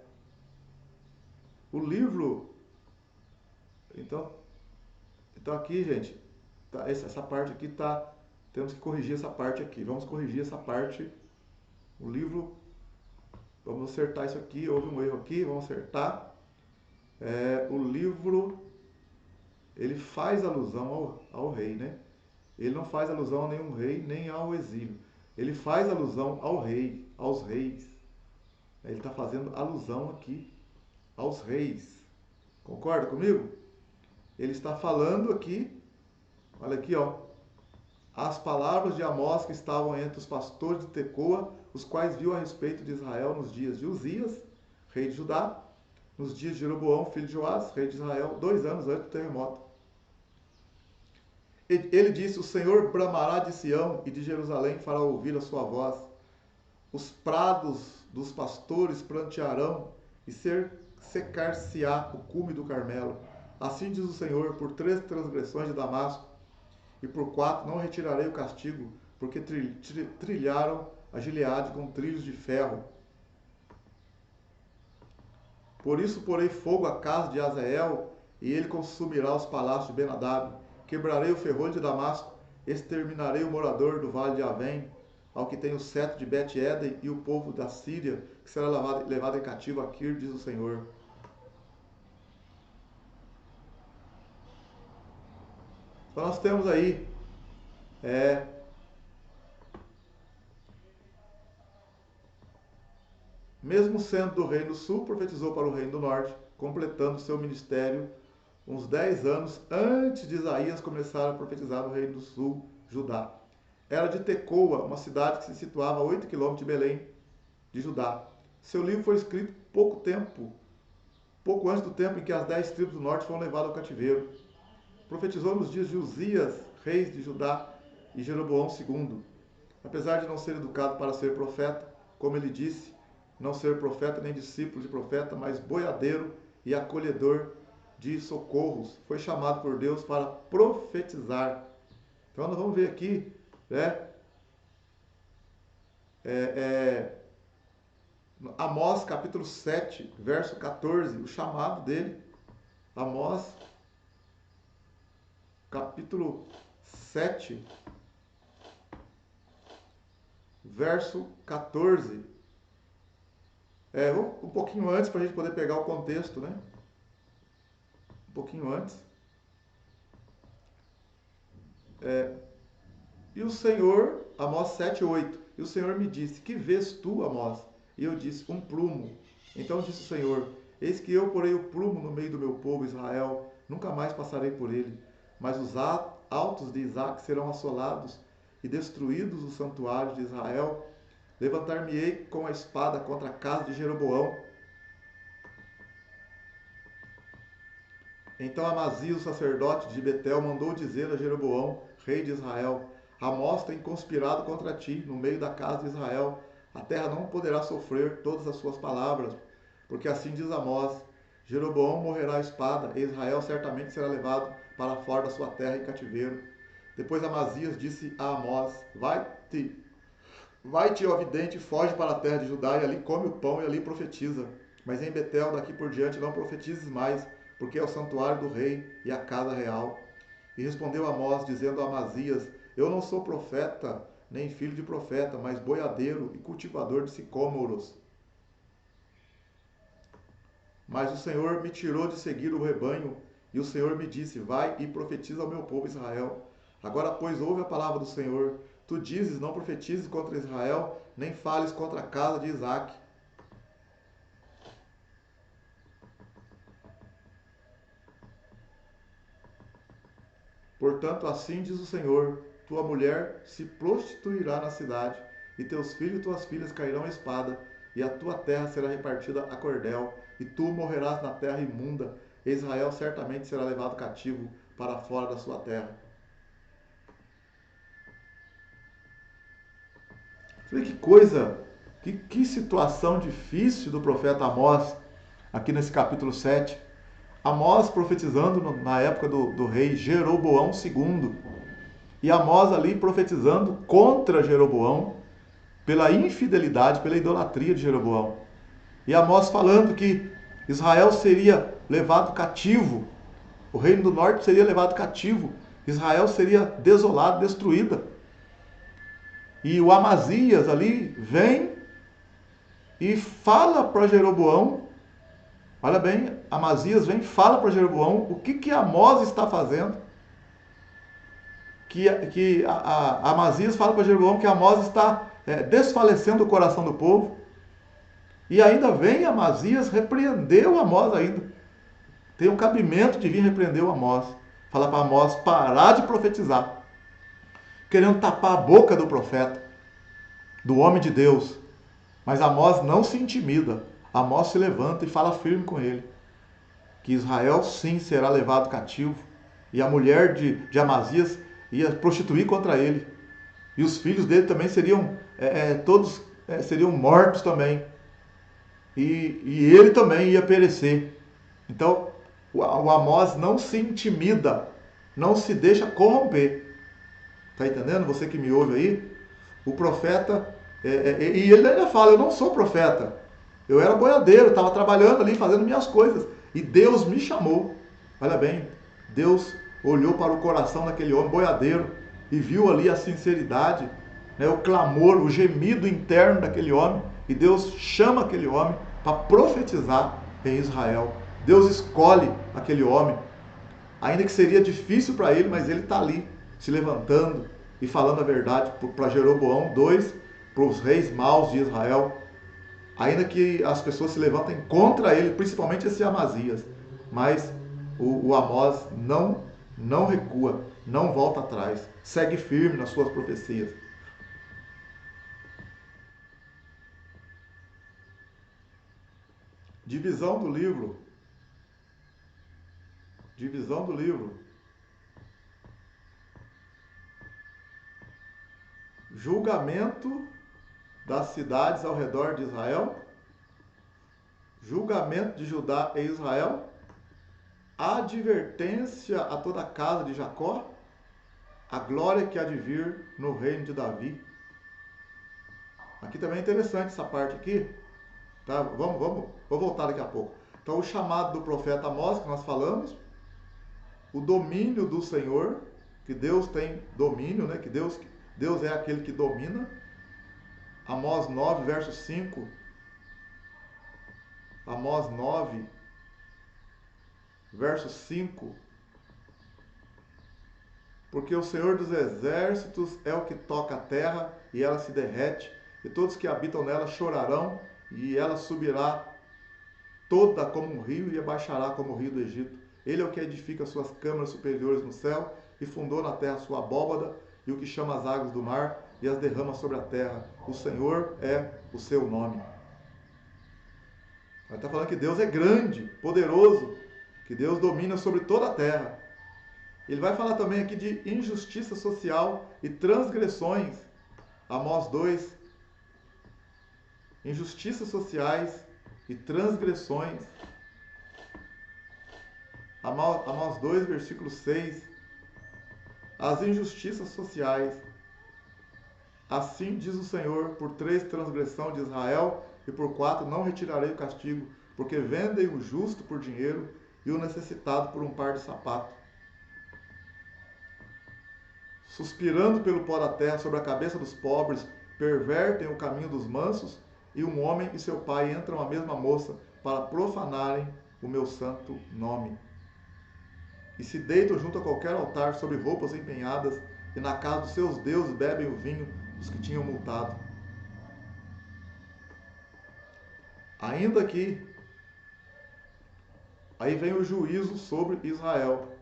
o livro, então, aqui, gente, tá, essa parte aqui tá, temos que corrigir essa parte aqui. Vamos corrigir essa parte. O livro, vamos acertar isso aqui. Houve um erro aqui, vamos acertar. O livro, ele faz alusão ao rei, né? Ele não faz alusão a nenhum rei, nem ao exílio. Ele faz alusão ao rei, aos reis. Ele está fazendo alusão aqui aos reis. Concorda comigo? Ele está falando aqui, olha aqui, ó, as palavras de Amós que estavam entre os pastores de Tecoa, os quais viu a respeito de Israel nos dias de Uzias, rei de Judá, nos dias de Jeroboão, filho de Joás, rei de Israel, 2 anos antes do terremoto. Ele disse: o Senhor bramará de Sião e de Jerusalém fará ouvir a sua voz. Os prados dos pastores plantearão e secar-se-á o cume do Carmelo. Assim diz o Senhor: por 3 transgressões de Damasco e por 4 não retirarei o castigo, porque trilharam a Gileade com trilhos de ferro. Por isso porei fogo à casa de Azael, e ele consumirá os palácios de Ben-Hadad. Quebrarei o ferrolho de Damasco, exterminarei o morador do vale de Avém, ao que tem o cetro de Bet-Eden, e o povo da Síria, que será levado em cativo a Quir, diz o Senhor. Então nós temos aí, mesmo sendo do reino do sul, profetizou para o reino do norte, completando seu ministério uns 10 anos antes de Isaías começar a profetizar no reino do sul, Judá. Era de Tecoa, uma cidade que se situava a 8 quilômetros de Belém, de Judá. Seu livro foi escrito pouco antes do tempo em que as 10 tribos do norte foram levadas ao cativeiro. Profetizou nos dias de Uzias, reis de Judá, e Jeroboão II. Apesar de não ser educado para ser profeta, como ele disse, não ser profeta nem discípulo de profeta, mas boiadeiro e acolhedor de socorros, foi chamado por Deus para profetizar. Então nós vamos ver aqui, né? Amós capítulo 7, verso 14, o chamado dele. Amós capítulo 7, verso 14. Um pouquinho antes para a gente poder pegar o contexto, né? Um pouquinho antes. E o Senhor, Amós 7:8. E o Senhor me disse: que vês tu, Amós? E eu disse: um plumo. Então disse o Senhor: eis que eu porei o plumo no meio do meu povo Israel, nunca mais passarei por ele. Mas os altos de Isaac serão assolados e destruídos os santuários de Israel. Levantar-me-ei com a espada contra a casa de Jeroboão. Então Amazias, o sacerdote de Betel, mandou dizer a Jeroboão, rei de Israel: Amós tem conspirado contra ti no meio da casa de Israel. A terra não poderá sofrer todas as suas palavras, porque assim diz Amós: Jeroboão morrerá à espada, e Israel certamente será levado para fora da sua terra em cativeiro. Depois Amazias disse a Amós: Vai-te, ó vidente, foge para a terra de Judá, e ali come o pão e ali profetiza. Mas em Betel, daqui por diante, não profetizes mais, porque é o santuário do rei e a casa real. E respondeu Amós, dizendo a Amazias: Eu não sou profeta, nem filho de profeta, mas boiadeiro e cultivador de sicômoros. Mas o Senhor me tirou de seguir o rebanho, e o Senhor me disse: Vai e profetiza ao meu povo Israel. Agora, pois, ouve a palavra do Senhor. Tu dizes: Não profetizes contra Israel, nem fales contra a casa de Isaque. Portanto, assim diz o Senhor: tua mulher se prostituirá na cidade, e teus filhos e tuas filhas cairão à espada, e a tua terra será repartida a cordel, e tu morrerás na terra imunda, e Israel certamente será levado cativo para fora da sua terra. Você vê que coisa, que situação difícil do profeta Amós, aqui nesse capítulo 7. Amós profetizando na época do rei Jeroboão II. E Amós ali profetizando contra Jeroboão, pela infidelidade, pela idolatria de Jeroboão. E Amós falando que Israel seria levado cativo, o reino do norte seria levado cativo, Israel seria desolado, destruída. E o Amazias ali vem e fala para Jeroboão, olha bem, Amazias vem e fala para Jeroboão o que Amós está fazendo. Que Amazias fala para Jeroboão que Amós está desfalecendo o coração do povo. E ainda vem Amazias repreender o Amós ainda. Tem o cabimento de vir repreender o Amós. Fala para Amós parar de profetizar. Querendo tapar a boca do profeta, do homem de Deus. Mas Amós não se intimida. Amós se levanta e fala firme com ele. Que Israel sim será levado cativo. E a mulher de Amazias ia prostituir contra ele. E os filhos dele também seriam, todos seriam mortos também. E ele também ia perecer. Então, o Amós não se intimida, não se deixa corromper. Está entendendo? Você que me ouve aí, o profeta, e ele ainda fala, eu não sou profeta. Eu era boiadeiro, estava trabalhando ali, fazendo minhas coisas. E Deus me chamou. Olha bem, Deus olhou para o coração daquele homem boiadeiro e viu ali a sinceridade, né, o clamor, o gemido interno daquele homem. E Deus chama aquele homem para profetizar em Israel. Deus escolhe aquele homem, ainda que seria difícil para ele, mas ele está ali, se levantando e falando a verdade para Jeroboão II, para os reis maus de Israel. Ainda que as pessoas se levantem contra ele, principalmente esse Amazias, mas o Amós não recua, não volta atrás, segue firme nas suas profecias. Divisão do livro. Divisão do livro. Julgamento das cidades ao redor de Israel. Julgamento de Judá e Israel. Advertência a toda a casa de Jacó. A glória que há de vir no reino de Davi. Aqui também é interessante essa parte aqui. Tá? Vou voltar daqui a pouco. Então, o chamado do profeta Amós, que nós falamos, o domínio do Senhor, que Deus tem domínio, né? Que Deus é aquele que domina. Amós 9, verso 5. Amós 9, verso 5. Porque o Senhor dos exércitos é o que toca a terra, e ela se derrete, e todos que habitam nela chorarão, e ela subirá toda como um rio e abaixará como o rio do Egito. Ele é o que edifica suas câmaras superiores no céu e fundou na terra sua abóbada, e o que chama as águas do mar e as derrama sobre a terra. O Senhor é o seu nome. Ele está falando que Deus é grande, poderoso, que Deus domina sobre toda a terra. Ele vai falar também aqui de injustiça social e transgressões. Amós 2. Injustiças sociais e transgressões. Amós 2, versículo 6. As injustiças sociais. Assim diz o Senhor, por 3 transgressão de Israel, e por 4 não retirarei o castigo, porque vendem o justo por dinheiro e o necessitado por um par de sapato. Suspirando pelo pó da terra sobre a cabeça dos pobres, pervertem o caminho dos mansos, e um homem e seu pai entram à mesma moça para profanarem o meu santo nome. E se deitam junto a qualquer altar sobre roupas empenhadas, e na casa dos seus deuses bebem o vinho dos que tinham multado. Ainda que aí vem o juízo sobre Israel.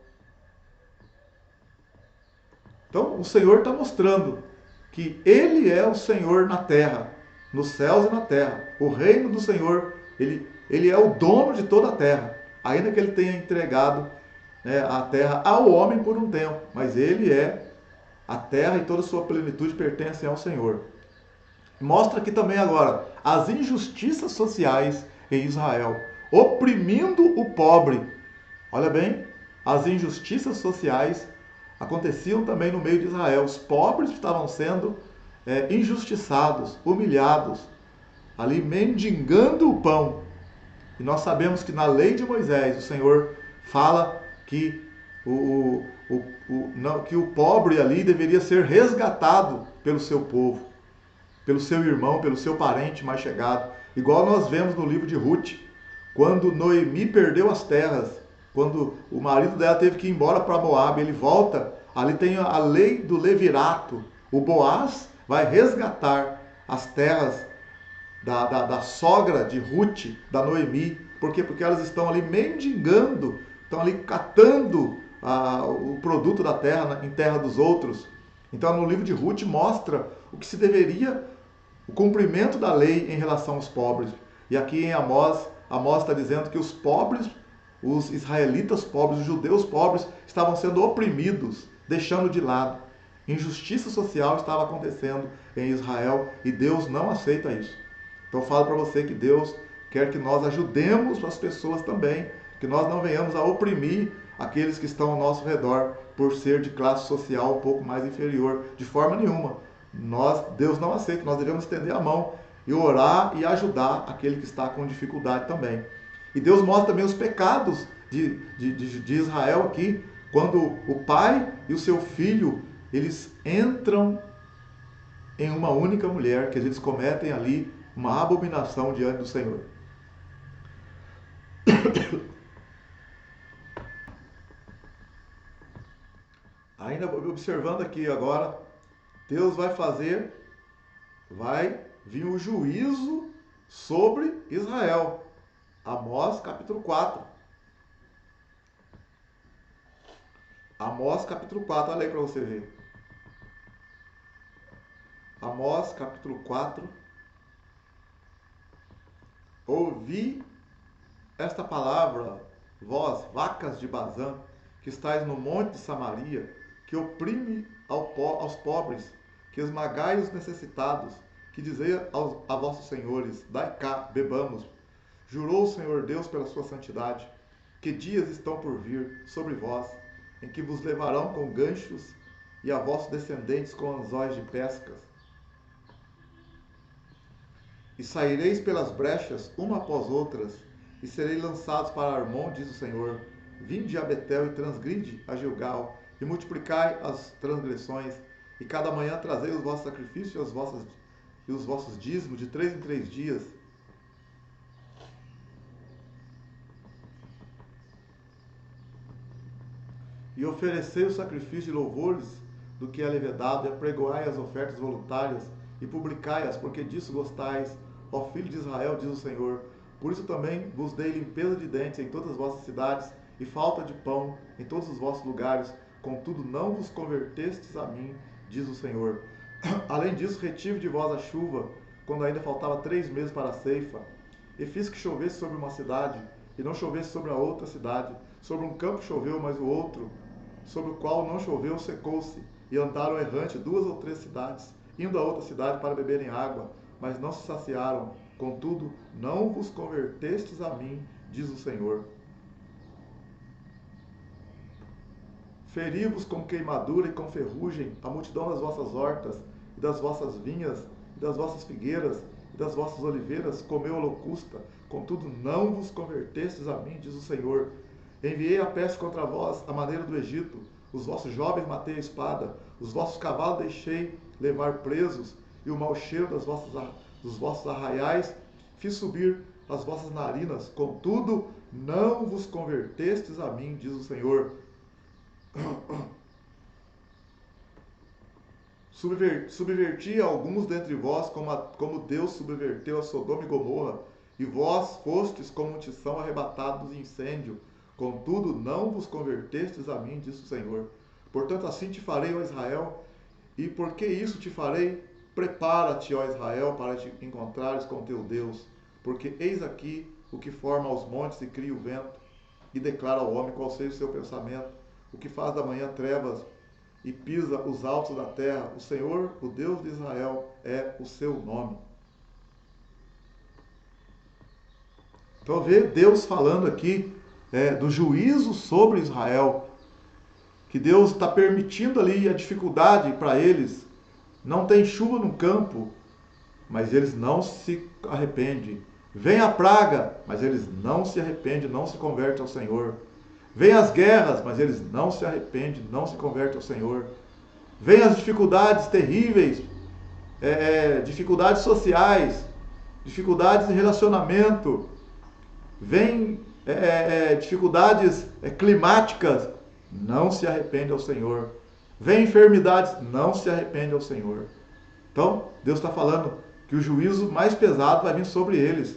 Então o Senhor está mostrando que Ele é o Senhor na terra, nos céus e na terra. O reino do Senhor, Ele é o dono de toda a terra, ainda que Ele tenha entregado, né, a terra ao homem por um tempo, mas Ele é a terra e toda a sua plenitude pertencem ao Senhor. Mostra aqui também agora as injustiças sociais em Israel, oprimindo o pobre. Olha bem, as injustiças sociais aconteciam também no meio de Israel. Os pobres estavam sendo injustiçados, humilhados, ali mendigando o pão. E nós sabemos que na lei de Moisés o Senhor fala que que o pobre ali deveria ser resgatado pelo seu povo, pelo seu irmão, pelo seu parente mais chegado. Igual nós vemos no livro de Ruth, quando Noemi perdeu as terras, quando o marido dela teve que ir embora para Moab, ele volta, ali tem a lei do levirato. O Boaz vai resgatar as terras da sogra de Ruth, da Noemi. Por quê? Porque elas estão ali mendigando, estão ali catando o produto da terra em terra dos outros. Então, no livro de Ruth mostra o que se deveria, o cumprimento da lei em relação aos pobres. E aqui em Amós, Amós está dizendo que os pobres, os israelitas pobres, os judeus pobres, estavam sendo oprimidos, deixando de lado. Injustiça social estava acontecendo em Israel e Deus não aceita isso. Então eu falo para você que Deus quer que nós ajudemos as pessoas também, que nós não venhamos a oprimir aqueles que estão ao nosso redor por ser de classe social um pouco mais inferior, de forma nenhuma. Deus não aceita, nós devemos estender a mão e orar e ajudar aquele que está com dificuldade também. E Deus mostra também os pecados de Israel aqui, quando o pai e o seu filho, eles entram em uma única mulher, que eles cometem ali uma abominação diante do Senhor. Ainda observando aqui agora, Deus vai vir o juízo sobre Israel. Amós capítulo 4. Amós capítulo 4, olha aí para você ver. Amós capítulo 4. Ouvi esta palavra, vós, vacas de Bazã, que estáis no monte de Samaria, que oprime aos pobres, que esmagai os necessitados, que dizei a vossos senhores, dai cá, bebamos. Jurou o Senhor Deus pela sua santidade, que dias estão por vir sobre vós, em que vos levarão com ganchos e a vossos descendentes com anzóis de pescas. E saireis pelas brechas, uma após outras, e sereis lançados para Armon, diz o Senhor. Vinde a Betel e transgride a Gilgal, e multiplicai as transgressões, e cada manhã trazei os vossos sacrifícios e os vossos dízimos de 3 em 3 dias. E oferecei o sacrifício de louvores do que é levedado, e apregoai as ofertas voluntárias, e publicai-as, porque disso gostais, ó filho de Israel, diz o Senhor. Por isso também vos dei limpeza de dentes em todas as vossas cidades, e falta de pão em todos os vossos lugares. Contudo, não vos convertestes a mim, diz o Senhor. Além disso, retive de vós a chuva, quando ainda faltava 3 meses para a ceifa. E fiz que chovesse sobre uma cidade, e não chovesse sobre a outra cidade. Sobre um campo choveu, mas o outro, sobre o qual não choveu, secou-se. E andaram errante 2 ou 3 cidades, indo a outra cidade para beberem água, mas não se saciaram. Contudo, não vos convertestes a mim, diz o Senhor. Feri-vos com queimadura e com ferrugem a multidão das vossas hortas, e das vossas vinhas, e das vossas figueiras, e das vossas oliveiras comeu a locusta. Contudo, não vos convertestes a mim, diz o Senhor. Enviei a peste contra vós, à maneira do Egito. Os vossos jovens matei a espada, os vossos cavalos deixei levar presos, e o mau cheiro dos vossos arraiais fiz subir as vossas narinas. Contudo, não vos convertestes a mim, diz o Senhor. Subverti alguns dentre vós, como Deus subverteu a Sodoma e Gomorra, e vós fostes como um tição arrebatado do incêndio. Contudo, não vos convertestes a mim, diz o Senhor. Portanto, assim te farei, ó Israel, E porque isso te farei, prepara-te, ó Israel, para te encontrares com teu Deus, porque eis aqui o que forma os montes e cria o vento, e declara ao homem qual seja o seu pensamento, o que faz da manhã trevas e pisa os altos da terra. O Senhor, o Deus de Israel, é o seu nome. Então vê Deus falando aqui do juízo sobre Israel, que Deus está permitindo ali a dificuldade para eles. Não tem chuva no campo, mas eles não se arrependem. Vem a praga, mas eles não se arrependem, não se convertem ao Senhor. Vem as guerras, mas eles não se arrependem, não se convertem ao Senhor. Vem as dificuldades terríveis, dificuldades sociais, dificuldades de relacionamento, vem dificuldades climáticas, não se arrepende ao Senhor. Vem enfermidades, não se arrepende ao Senhor. Então, Deus está falando que o juízo mais pesado vai vir sobre eles,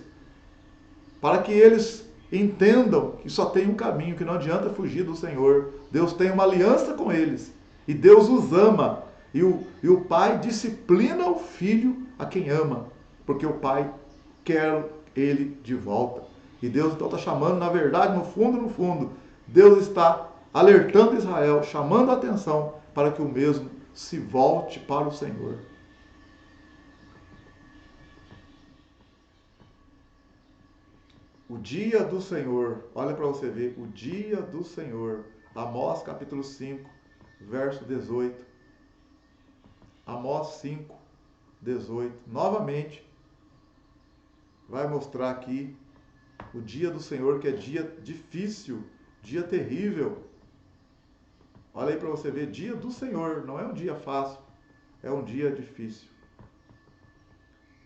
para que eles entendam que só tem um caminho, que não adianta fugir do Senhor. Deus tem uma aliança com eles, e Deus os ama, e o pai disciplina o filho a quem ama, porque o pai quer ele de volta. E Deus então está chamando, na verdade, no fundo, Deus está alertando Israel, chamando a atenção para que o mesmo se volte para o Senhor. O dia do Senhor, olha para você ver, o dia do Senhor. Amós capítulo 5, verso 18. Amós 5, 18. Novamente, vai mostrar aqui o dia do Senhor, que é dia difícil, dia terrível. Olha aí para você ver, dia do Senhor, não é um dia fácil, é um dia difícil.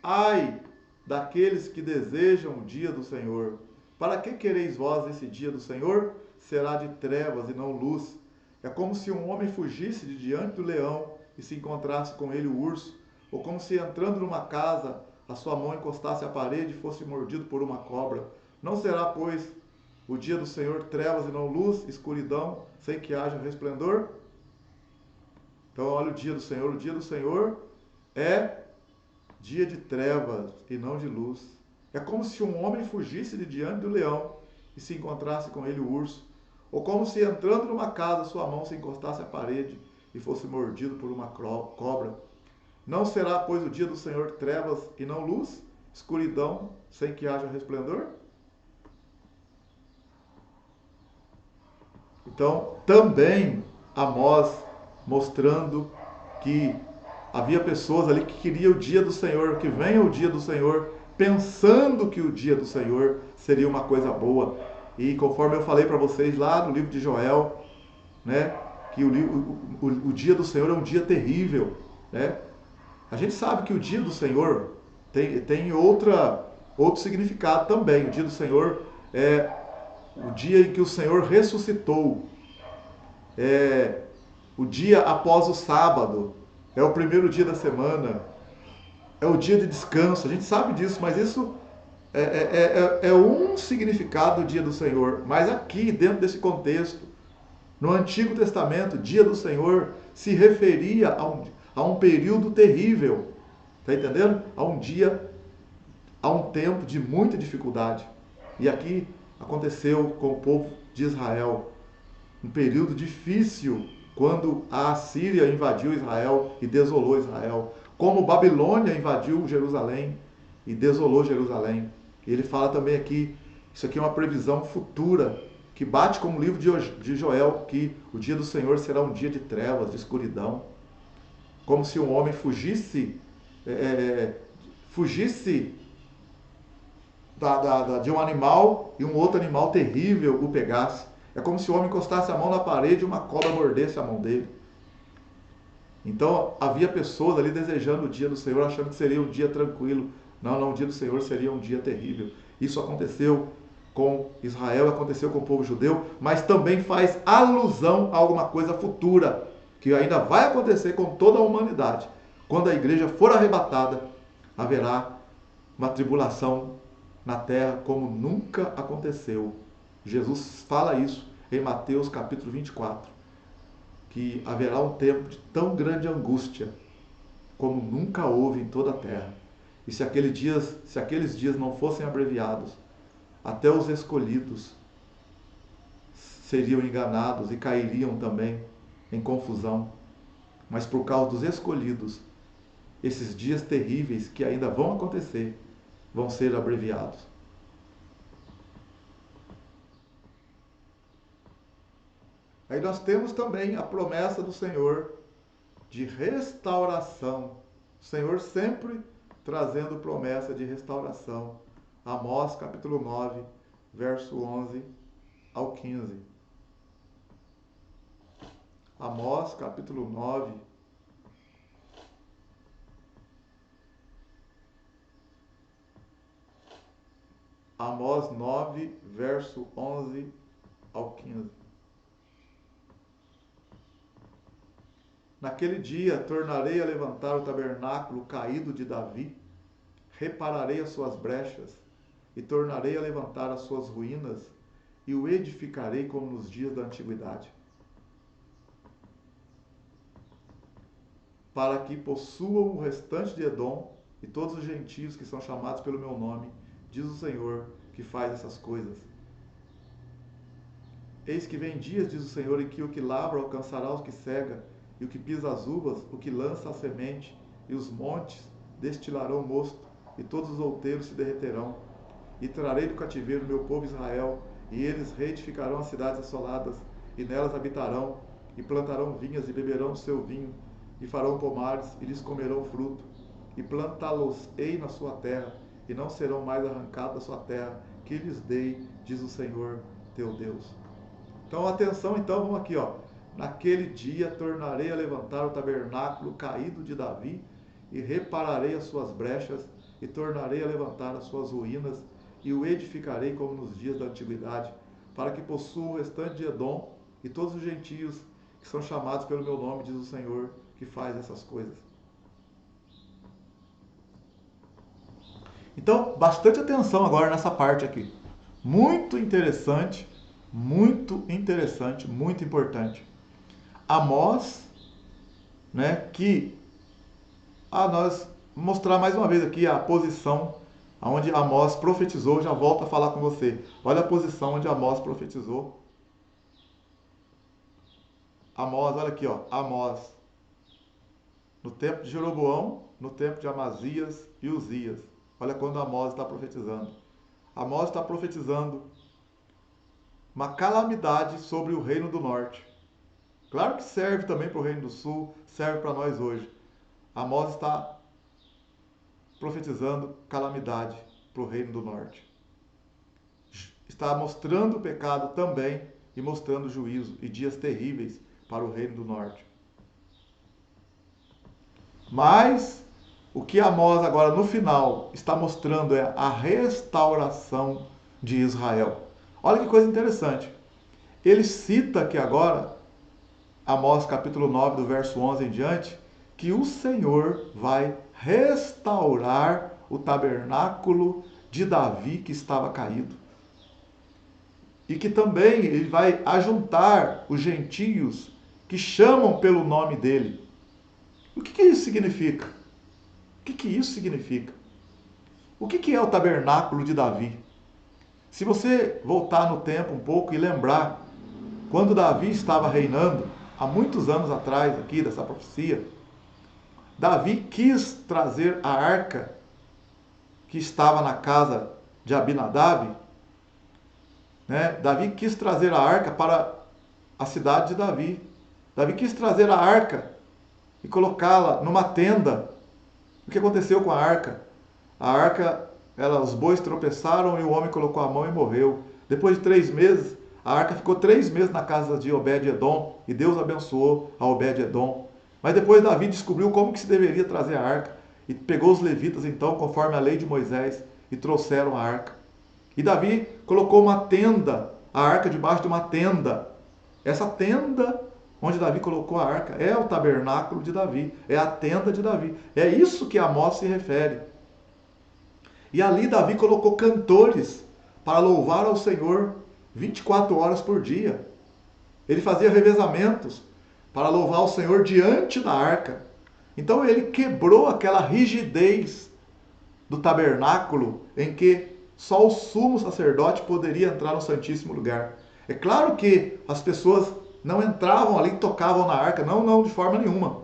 Ai daqueles que desejam o dia do Senhor. Para que quereis vós esse dia do Senhor? Será de trevas e não luz. É como se um homem fugisse de diante do leão e se encontrasse com ele o urso, ou como se entrando numa casa a sua mão encostasse à parede e fosse mordido por uma cobra. Não será, pois, o dia do Senhor trevas e não luz, escuridão, sem que haja resplendor? Então, olha o dia do Senhor. O dia do Senhor é dia de trevas e não de luz. É como se um homem fugisse de diante do leão e se encontrasse com ele o urso, ou como se entrando numa casa sua mão se encostasse à parede e fosse mordido por uma cobra. Não será, pois, o dia do Senhor trevas e não luz, escuridão sem que haja resplendor? Então, também Amós mostrando que havia pessoas ali que queriam o dia do Senhor, que venha o dia do Senhor, pensando que o dia do Senhor seria uma coisa boa. E conforme eu falei para vocês lá no livro de Joel, né, que o dia do Senhor é um dia terrível, né? A gente sabe que o dia do Senhor tem outro significado também. O dia do Senhor é o dia em que o Senhor ressuscitou. É o dia após o sábado. É o primeiro dia da semana. É o dia de descanso. A gente sabe disso, mas isso é um significado do dia do Senhor. Mas aqui, dentro desse contexto, no Antigo Testamento, dia do Senhor se referia a um período terrível. Está entendendo? A um tempo de muita dificuldade. E aqui aconteceu com o povo de Israel. Um período difícil, quando a Assíria invadiu Israel e desolou Israel. Como Babilônia invadiu Jerusalém e desolou Jerusalém. E ele fala também aqui, isso aqui é uma previsão futura, que bate com o livro de Joel, que o dia do Senhor será um dia de trevas, de escuridão. Como se um homem fugisse de um animal e um outro animal terrível o pegasse. É como se o homem encostasse a mão na parede e uma cobra mordesse a mão dele. Então havia pessoas ali desejando o dia do Senhor, achando que seria um dia tranquilo. Não, o dia do Senhor seria um dia terrível. Isso aconteceu com Israel, aconteceu com o povo judeu, mas também faz alusão a alguma coisa futura, que ainda vai acontecer com toda a humanidade. Quando a igreja for arrebatada, haverá uma tribulação na terra como nunca aconteceu. Jesus fala isso em Mateus capítulo 24. que haverá um tempo de tão grande angústia como nunca houve em toda a terra. E se aqueles dias não fossem abreviados, até os escolhidos seriam enganados e cairiam também em confusão. Mas por causa dos escolhidos, esses dias terríveis que ainda vão acontecer, vão ser abreviados. Aí nós temos também a promessa do Senhor de restauração. O Senhor sempre trazendo promessa de restauração. Amós capítulo 9, verso 11 ao 15. Amós capítulo 9, Amós 9, verso 11 ao 15. Naquele dia tornarei a levantar o tabernáculo caído de Davi, repararei as suas brechas, e tornarei a levantar as suas ruínas, e o edificarei como nos dias da antiguidade, para que possuam o restante de Edom e todos os gentios que são chamados pelo meu nome, diz o Senhor, que faz essas coisas. Eis que vem dias, diz o Senhor, em que o que labra alcançará os que cega, e o que pisa as uvas, o que lança a semente, e os montes destilarão mosto, e todos os outeiros se derreterão. E trarei do cativeiro meu povo Israel, e eles reedificarão as cidades assoladas, e nelas habitarão, e plantarão vinhas, e beberão o seu vinho, e farão pomares, e lhes comerão fruto, e plantá-los-ei na sua terra, e não serão mais arrancados da sua terra, que lhes dei, diz o Senhor teu Deus. Então, atenção, então, vamos aqui, ó. Naquele dia tornarei a levantar o tabernáculo caído de Davi, e repararei as suas brechas, e tornarei a levantar as suas ruínas, e o edificarei como nos dias da antiguidade, para que possua o restante de Edom, e todos os gentios que são chamados pelo meu nome, diz o Senhor, que faz essas coisas. Então, bastante atenção agora nessa parte aqui. Muito interessante, muito importante. Amós, né, que nós mostrar mais uma vez aqui a posição onde Amós profetizou, já volto a falar com você. Olha a posição onde Amós profetizou. Amós, olha aqui, ó, Amós, no tempo de Jeroboão, no tempo de Amazias e Uzias. Olha quando Amós está profetizando. Amós está profetizando uma calamidade sobre o reino do norte. Claro que serve também para o reino do sul, serve para nós hoje. Amós está profetizando calamidade para o reino do norte. Está mostrando o pecado também e mostrando juízo e dias terríveis para o reino do norte. Mas o que Amós agora no final está mostrando é a restauração de Israel. Olha que coisa interessante. Ele cita aqui agora, Amós capítulo 9, do verso 11 em diante, que o Senhor vai restaurar o tabernáculo de Davi que estava caído. E que também ele vai ajuntar os gentios que chamam pelo nome dele. O que isso significa? O que isso significa? O que é o tabernáculo de Davi? Se você voltar no tempo um pouco e lembrar, quando Davi estava reinando, há muitos anos atrás aqui dessa profecia, Davi quis trazer a arca que estava na casa de Abinadab, né? Davi quis trazer a arca para a cidade de Davi. Davi quis trazer a arca e colocá-la numa tenda. O que aconteceu com a arca? A arca, os bois tropeçaram e o homem colocou a mão e morreu. Depois de 3 meses, a arca ficou 3 meses na casa de Obed-Edom e Deus abençoou a Obed-Edom. Mas depois Davi descobriu como que se deveria trazer a arca e pegou os levitas então, conforme a lei de Moisés, e trouxeram a arca. E Davi colocou uma tenda, a arca debaixo de uma tenda. Essa tenda onde Davi colocou a arca é o tabernáculo de Davi, é a tenda de Davi. É isso que Amós se refere. E ali Davi colocou cantores para louvar ao Senhor 24 horas por dia. Ele fazia revezamentos. para louvar o Senhor diante da arca. Então ele quebrou aquela rigidez do tabernáculo em que só o sumo sacerdote poderia entrar no Santíssimo Lugar. É claro que as pessoas não entravam ali e tocavam na arca, não, não, de forma nenhuma.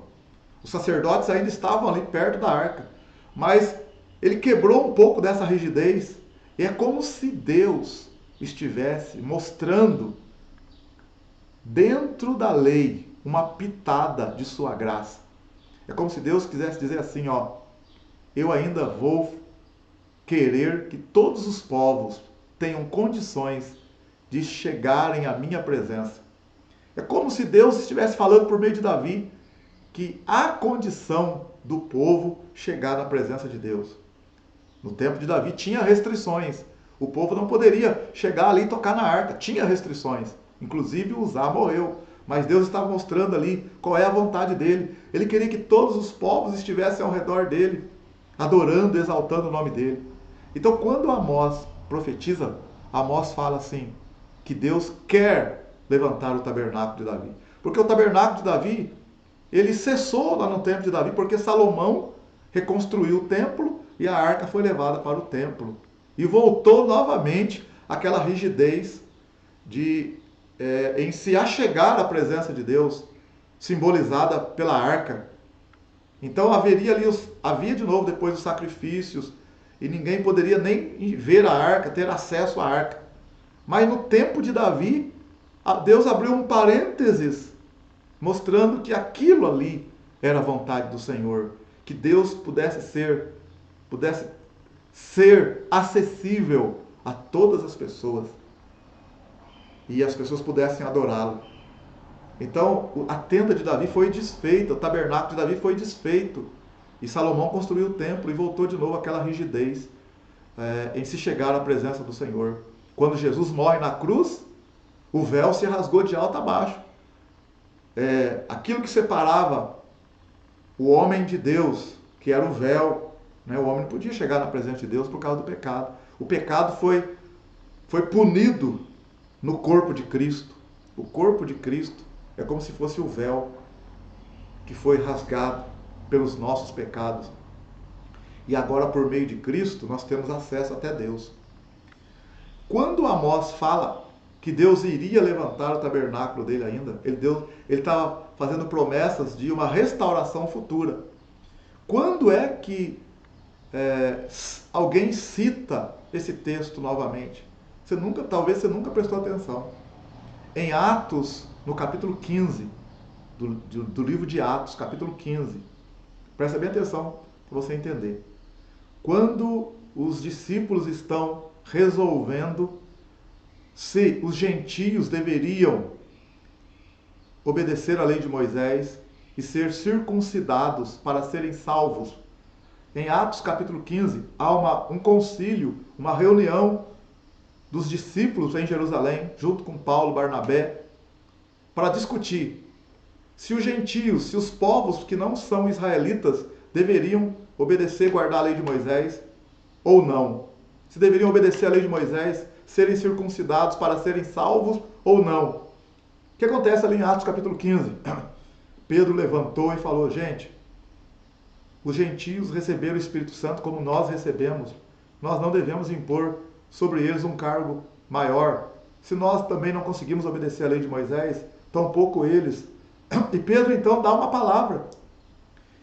Os sacerdotes ainda estavam ali perto da arca. Mas ele quebrou um pouco dessa rigidez. E é como se Deus estivesse mostrando dentro da lei uma pitada de sua graça. É como se Deus quisesse dizer assim, ó, eu ainda vou querer que todos os povos tenham condições de chegarem à minha presença. É como se Deus estivesse falando por meio de Davi que há condição do povo chegar na presença de Deus. No tempo de Davi tinha restrições. O povo não poderia chegar ali e tocar na arca. Tinha restrições. Inclusive Uzá morreu. Mas Deus estava mostrando ali qual é a vontade dele. Ele queria que todos os povos estivessem ao redor dele, adorando, exaltando o nome dele. Então, quando Amós profetiza, Amós fala assim, que Deus quer levantar o tabernáculo de Davi. Porque o tabernáculo de Davi, ele cessou lá no tempo de Davi, porque Salomão reconstruiu o templo e a arca foi levada para o templo. E voltou novamente aquela rigidez de em se achegar à presença de Deus, simbolizada pela arca. Então havia de novo depois os sacrifícios, e ninguém poderia nem ver a arca, ter acesso à arca. Mas no tempo de Davi, Deus abriu um parênteses, mostrando que aquilo ali era a vontade do Senhor, que Deus pudesse ser acessível a todas as pessoas e as pessoas pudessem adorá-lo. Então, a tenda de Davi foi desfeita, o tabernáculo de Davi foi desfeito. E Salomão construiu o templo e voltou de novo aquela rigidez em se chegar à presença do Senhor. Quando Jesus morre na cruz, o véu se rasgou de alto a baixo. Aquilo que separava o homem de Deus, que era o véu, né? O homem não podia chegar na presença de Deus por causa do pecado. O pecado foi punido no corpo de Cristo. O corpo de Cristo é como se fosse o véu que foi rasgado pelos nossos pecados. E agora, por meio de Cristo, nós temos acesso até Deus. Quando Amós fala que Deus iria levantar o tabernáculo dele ainda, ele estava fazendo promessas de uma restauração futura. Quando é que alguém cita esse texto novamente? Talvez você nunca prestou atenção. Em Atos, no capítulo 15, do livro de Atos, capítulo 15. Presta bem atenção para você entender. Quando os discípulos estão resolvendo se os gentios deveriam obedecer à lei de Moisés e ser circuncidados para serem salvos. Em Atos capítulo 15, há um concílio, uma reunião dos discípulos em Jerusalém, junto com Paulo e Barnabé, para discutir se os gentios, se os povos que não são israelitas deveriam obedecer e guardar a lei de Moisés ou não. Se deveriam obedecer à lei de Moisés, serem circuncidados para serem salvos ou não. O que acontece ali em Atos capítulo 15? Pedro levantou e falou, gente, os gentios receberam o Espírito Santo como nós recebemos. Nós não devemos impor sobre eles um cargo maior. Se nós também não conseguimos obedecer à lei de Moisés, tampouco eles. E Pedro então dá uma palavra,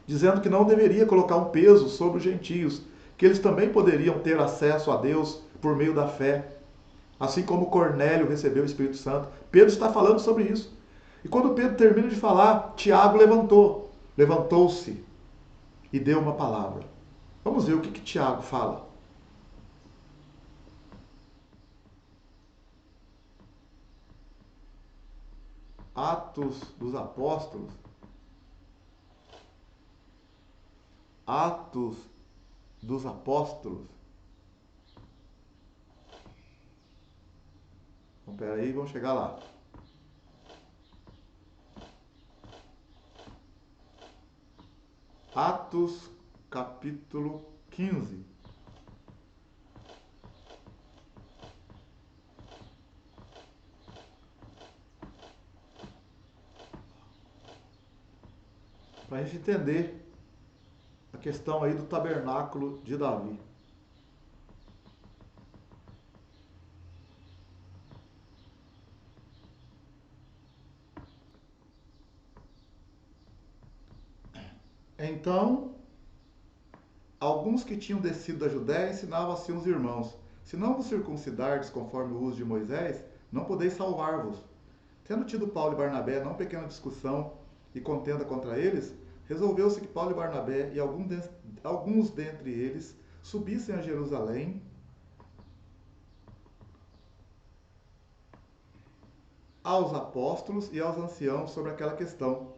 dizendo que não deveria colocar um peso sobre os gentios, que eles também poderiam ter acesso a Deus por meio da fé. Assim como Cornélio recebeu o Espírito Santo. Pedro está falando sobre isso. E quando Pedro termina de falar, Tiago levantou-se e deu uma palavra. Vamos ver o que Tiago fala. Atos dos Apóstolos. Atos dos Apóstolos. Então, peraí, vamos chegar lá. Atos capítulo 15. para a gente entender a questão aí do tabernáculo de Davi. Então, alguns que tinham descido da Judéia ensinavam assim os irmãos: se não vos circuncidardes conforme o uso de Moisés, não podeis salvar-vos. Tendo tido Paulo e Barnabé não pequena discussão e contenda contra eles, resolveu-se que Paulo e Barnabé e alguns dentre eles subissem a Jerusalém aos apóstolos e aos anciãos sobre aquela questão.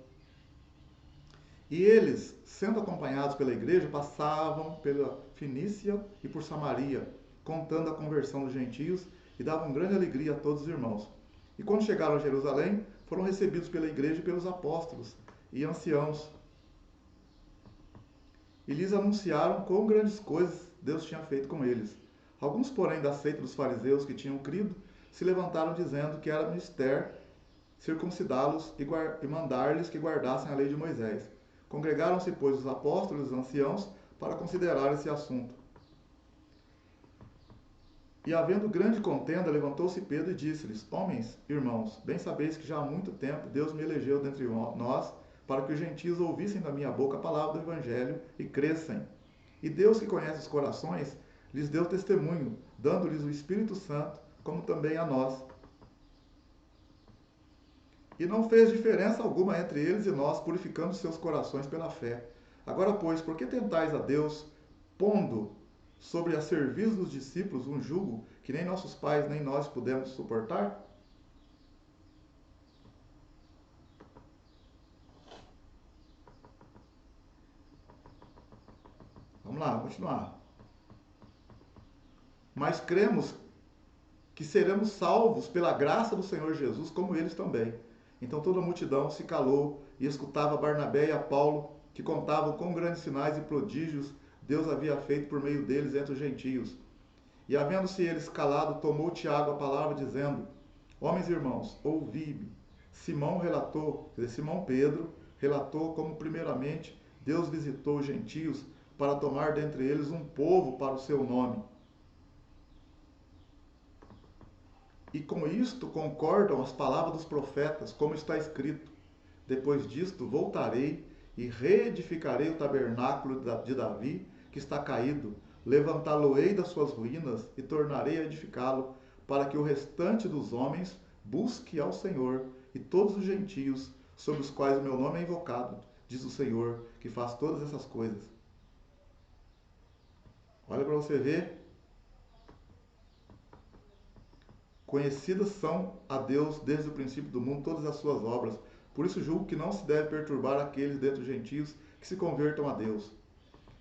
E eles, sendo acompanhados pela igreja, passavam pela Fenícia e por Samaria, contando a conversão dos gentios, e davam grande alegria a todos os irmãos. E quando chegaram a Jerusalém, foram recebidos pela igreja e pelos apóstolos e anciãos. E lhes anunciaram quão grandes coisas Deus tinha feito com eles. Alguns, porém, da seita dos fariseus que tinham crido, se levantaram dizendo que era menester circuncidá-los e mandar-lhes que guardassem a lei de Moisés. Congregaram-se, pois, os apóstolos e os anciãos para considerar esse assunto. E havendo grande contenda, levantou-se Pedro e disse-lhes: homens, irmãos, bem sabeis que já há muito tempo Deus me elegeu dentre nós para que os gentios ouvissem da minha boca a palavra do Evangelho e crescem. E Deus, que conhece os corações, lhes deu testemunho, dando-lhes o Espírito Santo, como também a nós. E não fez diferença alguma entre eles e nós, purificando seus corações pela fé. Agora, pois, por que tentais a Deus, pondo sobre a serviço dos discípulos um jugo que nem nossos pais nem nós pudemos suportar? Vamos lá, vamos continuar. Mas cremos que seremos salvos pela graça do Senhor Jesus, como eles também. Então toda a multidão se calou e escutava Barnabé e a Paulo, que contavam com grandes sinais e prodígios Deus havia feito por meio deles entre os gentios. E havendo-se eles calado, tomou Tiago a palavra, dizendo: homens e irmãos, ouvi-me. Simão Pedro relatou como primeiramente Deus visitou os gentios para tomar dentre eles um povo para o seu nome. E com isto concordam as palavras dos profetas, como está escrito: depois disto voltarei e reedificarei o tabernáculo de Davi, que está caído, levantá-lo-ei das suas ruínas e tornarei a edificá-lo, para que o restante dos homens busque ao Senhor, e todos os gentios, sobre os quais o meu nome é invocado, diz o Senhor, que faz todas essas coisas. Olha para você ver. Conhecidas são a Deus desde o princípio do mundo todas as suas obras. Por isso julgo que não se deve perturbar aqueles dentre os gentios que se convertam a Deus.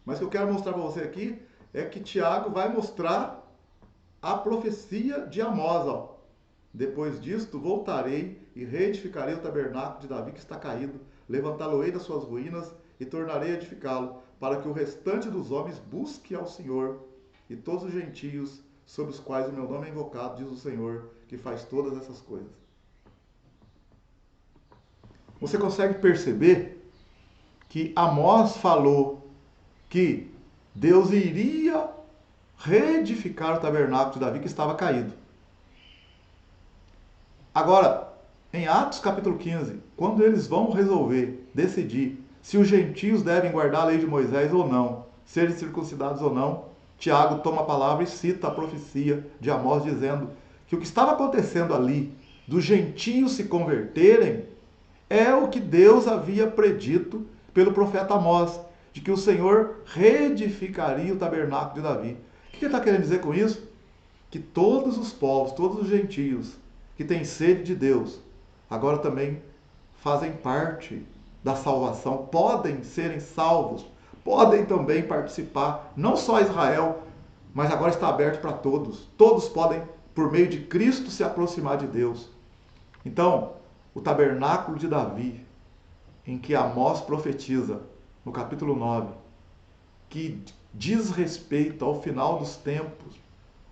Mas o que eu quero mostrar para você aqui é que Tiago vai mostrar a profecia de Amós. Ó. Depois disto voltarei e reedificarei o tabernáculo de Davi que está caído, levantá-lo-ei das suas ruínas e tornarei a edificá-lo, para que o restante dos homens busque ao Senhor, e todos os gentios sobre os quais o meu nome é invocado, diz o Senhor, que faz todas essas coisas. Você consegue perceber que Amós falou que Deus iria reedificar o tabernáculo de Davi que estava caído. Agora, em Atos capítulo 15, quando eles vão resolver, decidir se os gentios devem guardar a lei de Moisés ou não, serem circuncidados ou não, Tiago toma a palavra e cita a profecia de Amós, dizendo que o que estava acontecendo ali, dos gentios se converterem, é o que Deus havia predito pelo profeta Amós, de que o Senhor reedificaria o tabernáculo de Davi. O que ele está querendo dizer com isso? Que todos os povos, todos os gentios que têm sede de Deus, agora também fazem parte da salvação, podem serem salvos, podem também participar, não só Israel, mas agora está aberto para todos. Todos podem, por meio de Cristo, se aproximar de Deus. Então, o tabernáculo de Davi, em que Amós profetiza, no capítulo 9, que diz respeito ao final dos tempos,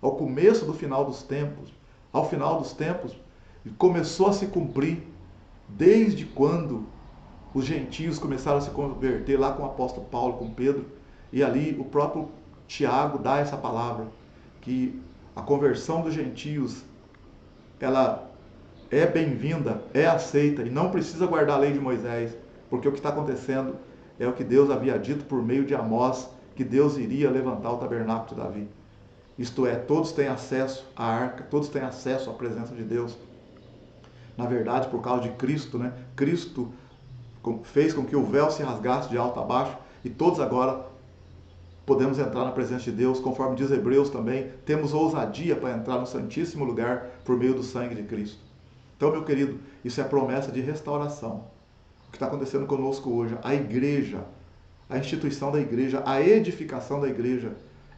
ao começo do final dos tempos, ao final dos tempos, e começou a se cumprir desde quando os gentios começaram a se converter lá com o apóstolo Paulo, com Pedro, e ali o próprio Tiago dá essa palavra, que a conversão dos gentios, ela é bem-vinda, é aceita, e não precisa guardar a lei de Moisés, porque o que está acontecendo é o que Deus havia dito por meio de Amós, que Deus iria levantar o tabernáculo de Davi. Isto é, todos têm acesso à arca, todos têm acesso à presença de Deus. Na verdade, por causa de Cristo, né? Cristo fez com que o véu se rasgasse de alto a baixo e todos agora podemos entrar na presença de Deus, conforme diz Hebreus também, temos ousadia para entrar no Santíssimo Lugar por meio do sangue de Cristo. Então, meu querido, isso é promessa de restauração. O que está acontecendo conosco hoje, a igreja, a instituição da igreja, a edificação da igreja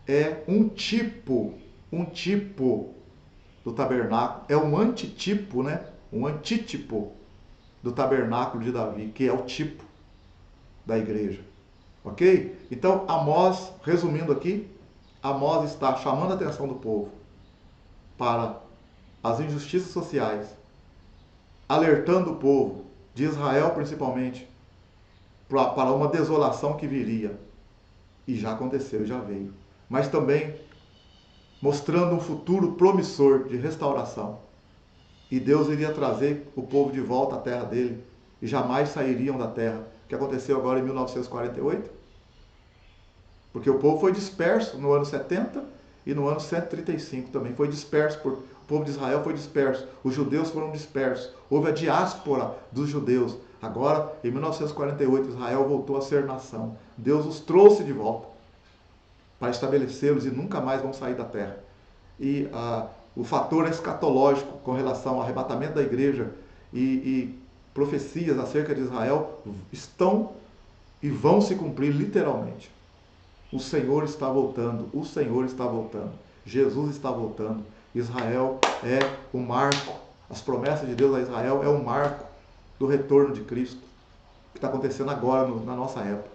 é um tipo do tabernáculo, é um antitipo, né? Um antítipo do tabernáculo de Davi, que é o tipo da igreja. Ok? Então, Amós, resumindo aqui, Amós está chamando a atenção do povo para as injustiças sociais, alertando o povo, de Israel principalmente, para uma desolação que viria. E já aconteceu, já veio. Mas também mostrando um futuro promissor de restauração. E Deus iria trazer o povo de volta à terra dele, e jamais sairiam da terra. O que aconteceu agora em 1948? Porque o povo foi disperso no ano 70 e no ano 135 também. Foi disperso, o povo de Israel foi disperso. Os judeus foram dispersos. Houve a diáspora dos judeus. Agora, em 1948, Israel voltou a ser nação. Deus os trouxe de volta para estabelecê-los e nunca mais vão sair da terra. E o fator escatológico com relação ao arrebatamento da igreja e profecias acerca de Israel estão e vão se cumprir literalmente. O Senhor está voltando, o Senhor está voltando, Jesus está voltando. Israel é o marco, as promessas de Deus a Israel é o marco do retorno de Cristo, que está acontecendo agora na nossa época.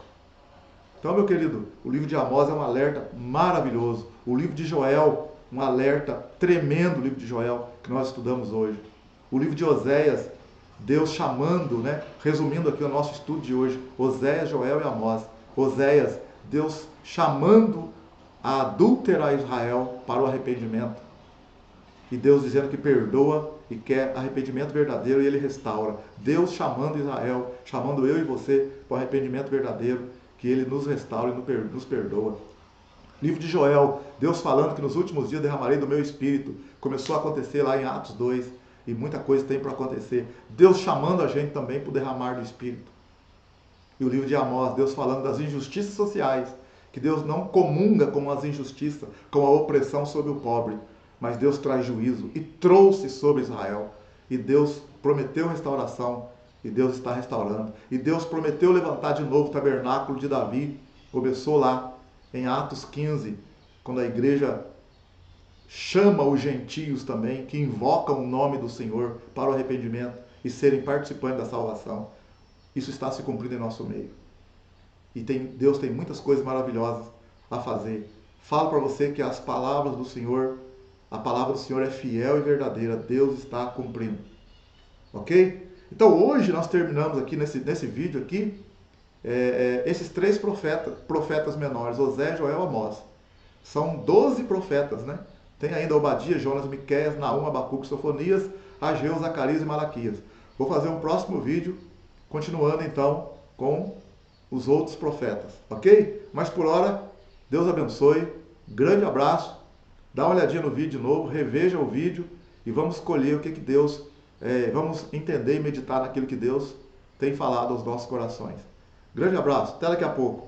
Então, meu querido, o livro de Amós é um alerta maravilhoso. O livro de Joel, um alerta tremendo, o livro de Joel, que nós estudamos hoje. O livro de Oséias, Deus chamando, né? Resumindo aqui o nosso estudo de hoje, Oséias, Joel e Amós. Oséias, Deus chamando a adúltera Israel para o arrependimento. E Deus dizendo que perdoa e quer arrependimento verdadeiro e Ele restaura. Deus chamando Israel, chamando eu e você para o arrependimento verdadeiro, que Ele nos restaura e nos perdoa. Livro de Joel, Deus falando que nos últimos dias derramarei do meu espírito. Começou a acontecer lá em Atos 2 e muita coisa tem para acontecer. Deus chamando a gente também para o derramar do espírito. E o livro de Amós, Deus falando das injustiças sociais, que Deus não comunga com as injustiças, com a opressão sobre o pobre, mas Deus traz juízo e trouxe sobre Israel. E Deus prometeu restauração, e Deus está restaurando. E Deus prometeu levantar de novo o tabernáculo de Davi. Começou lá em Atos 15, quando a igreja chama os gentios também, que invocam o nome do Senhor para o arrependimento e serem participantes da salvação. Isso está se cumprindo em nosso meio. E Deus tem muitas coisas maravilhosas a fazer. Falo para você que as palavras do Senhor, a palavra do Senhor é fiel e verdadeira. Deus está cumprindo. Ok? Então hoje nós terminamos aqui nesse vídeo aqui, esses 3 profetas menores, Oséias, Joel e Amós. São 12 profetas, né? Tem ainda Obadias, Jonas, Miqueias, Naum, Abacuque, Sofonias, Ageu, Zacarias e Malaquias. Vou fazer um próximo vídeo, continuando então com os outros profetas, ok? Mas por hora, Deus abençoe, grande abraço, dá uma olhadinha no vídeo de novo, reveja o vídeo e vamos escolher o que Deus, vamos entender e meditar naquilo que Deus tem falado aos nossos corações. Grande abraço, até daqui a pouco.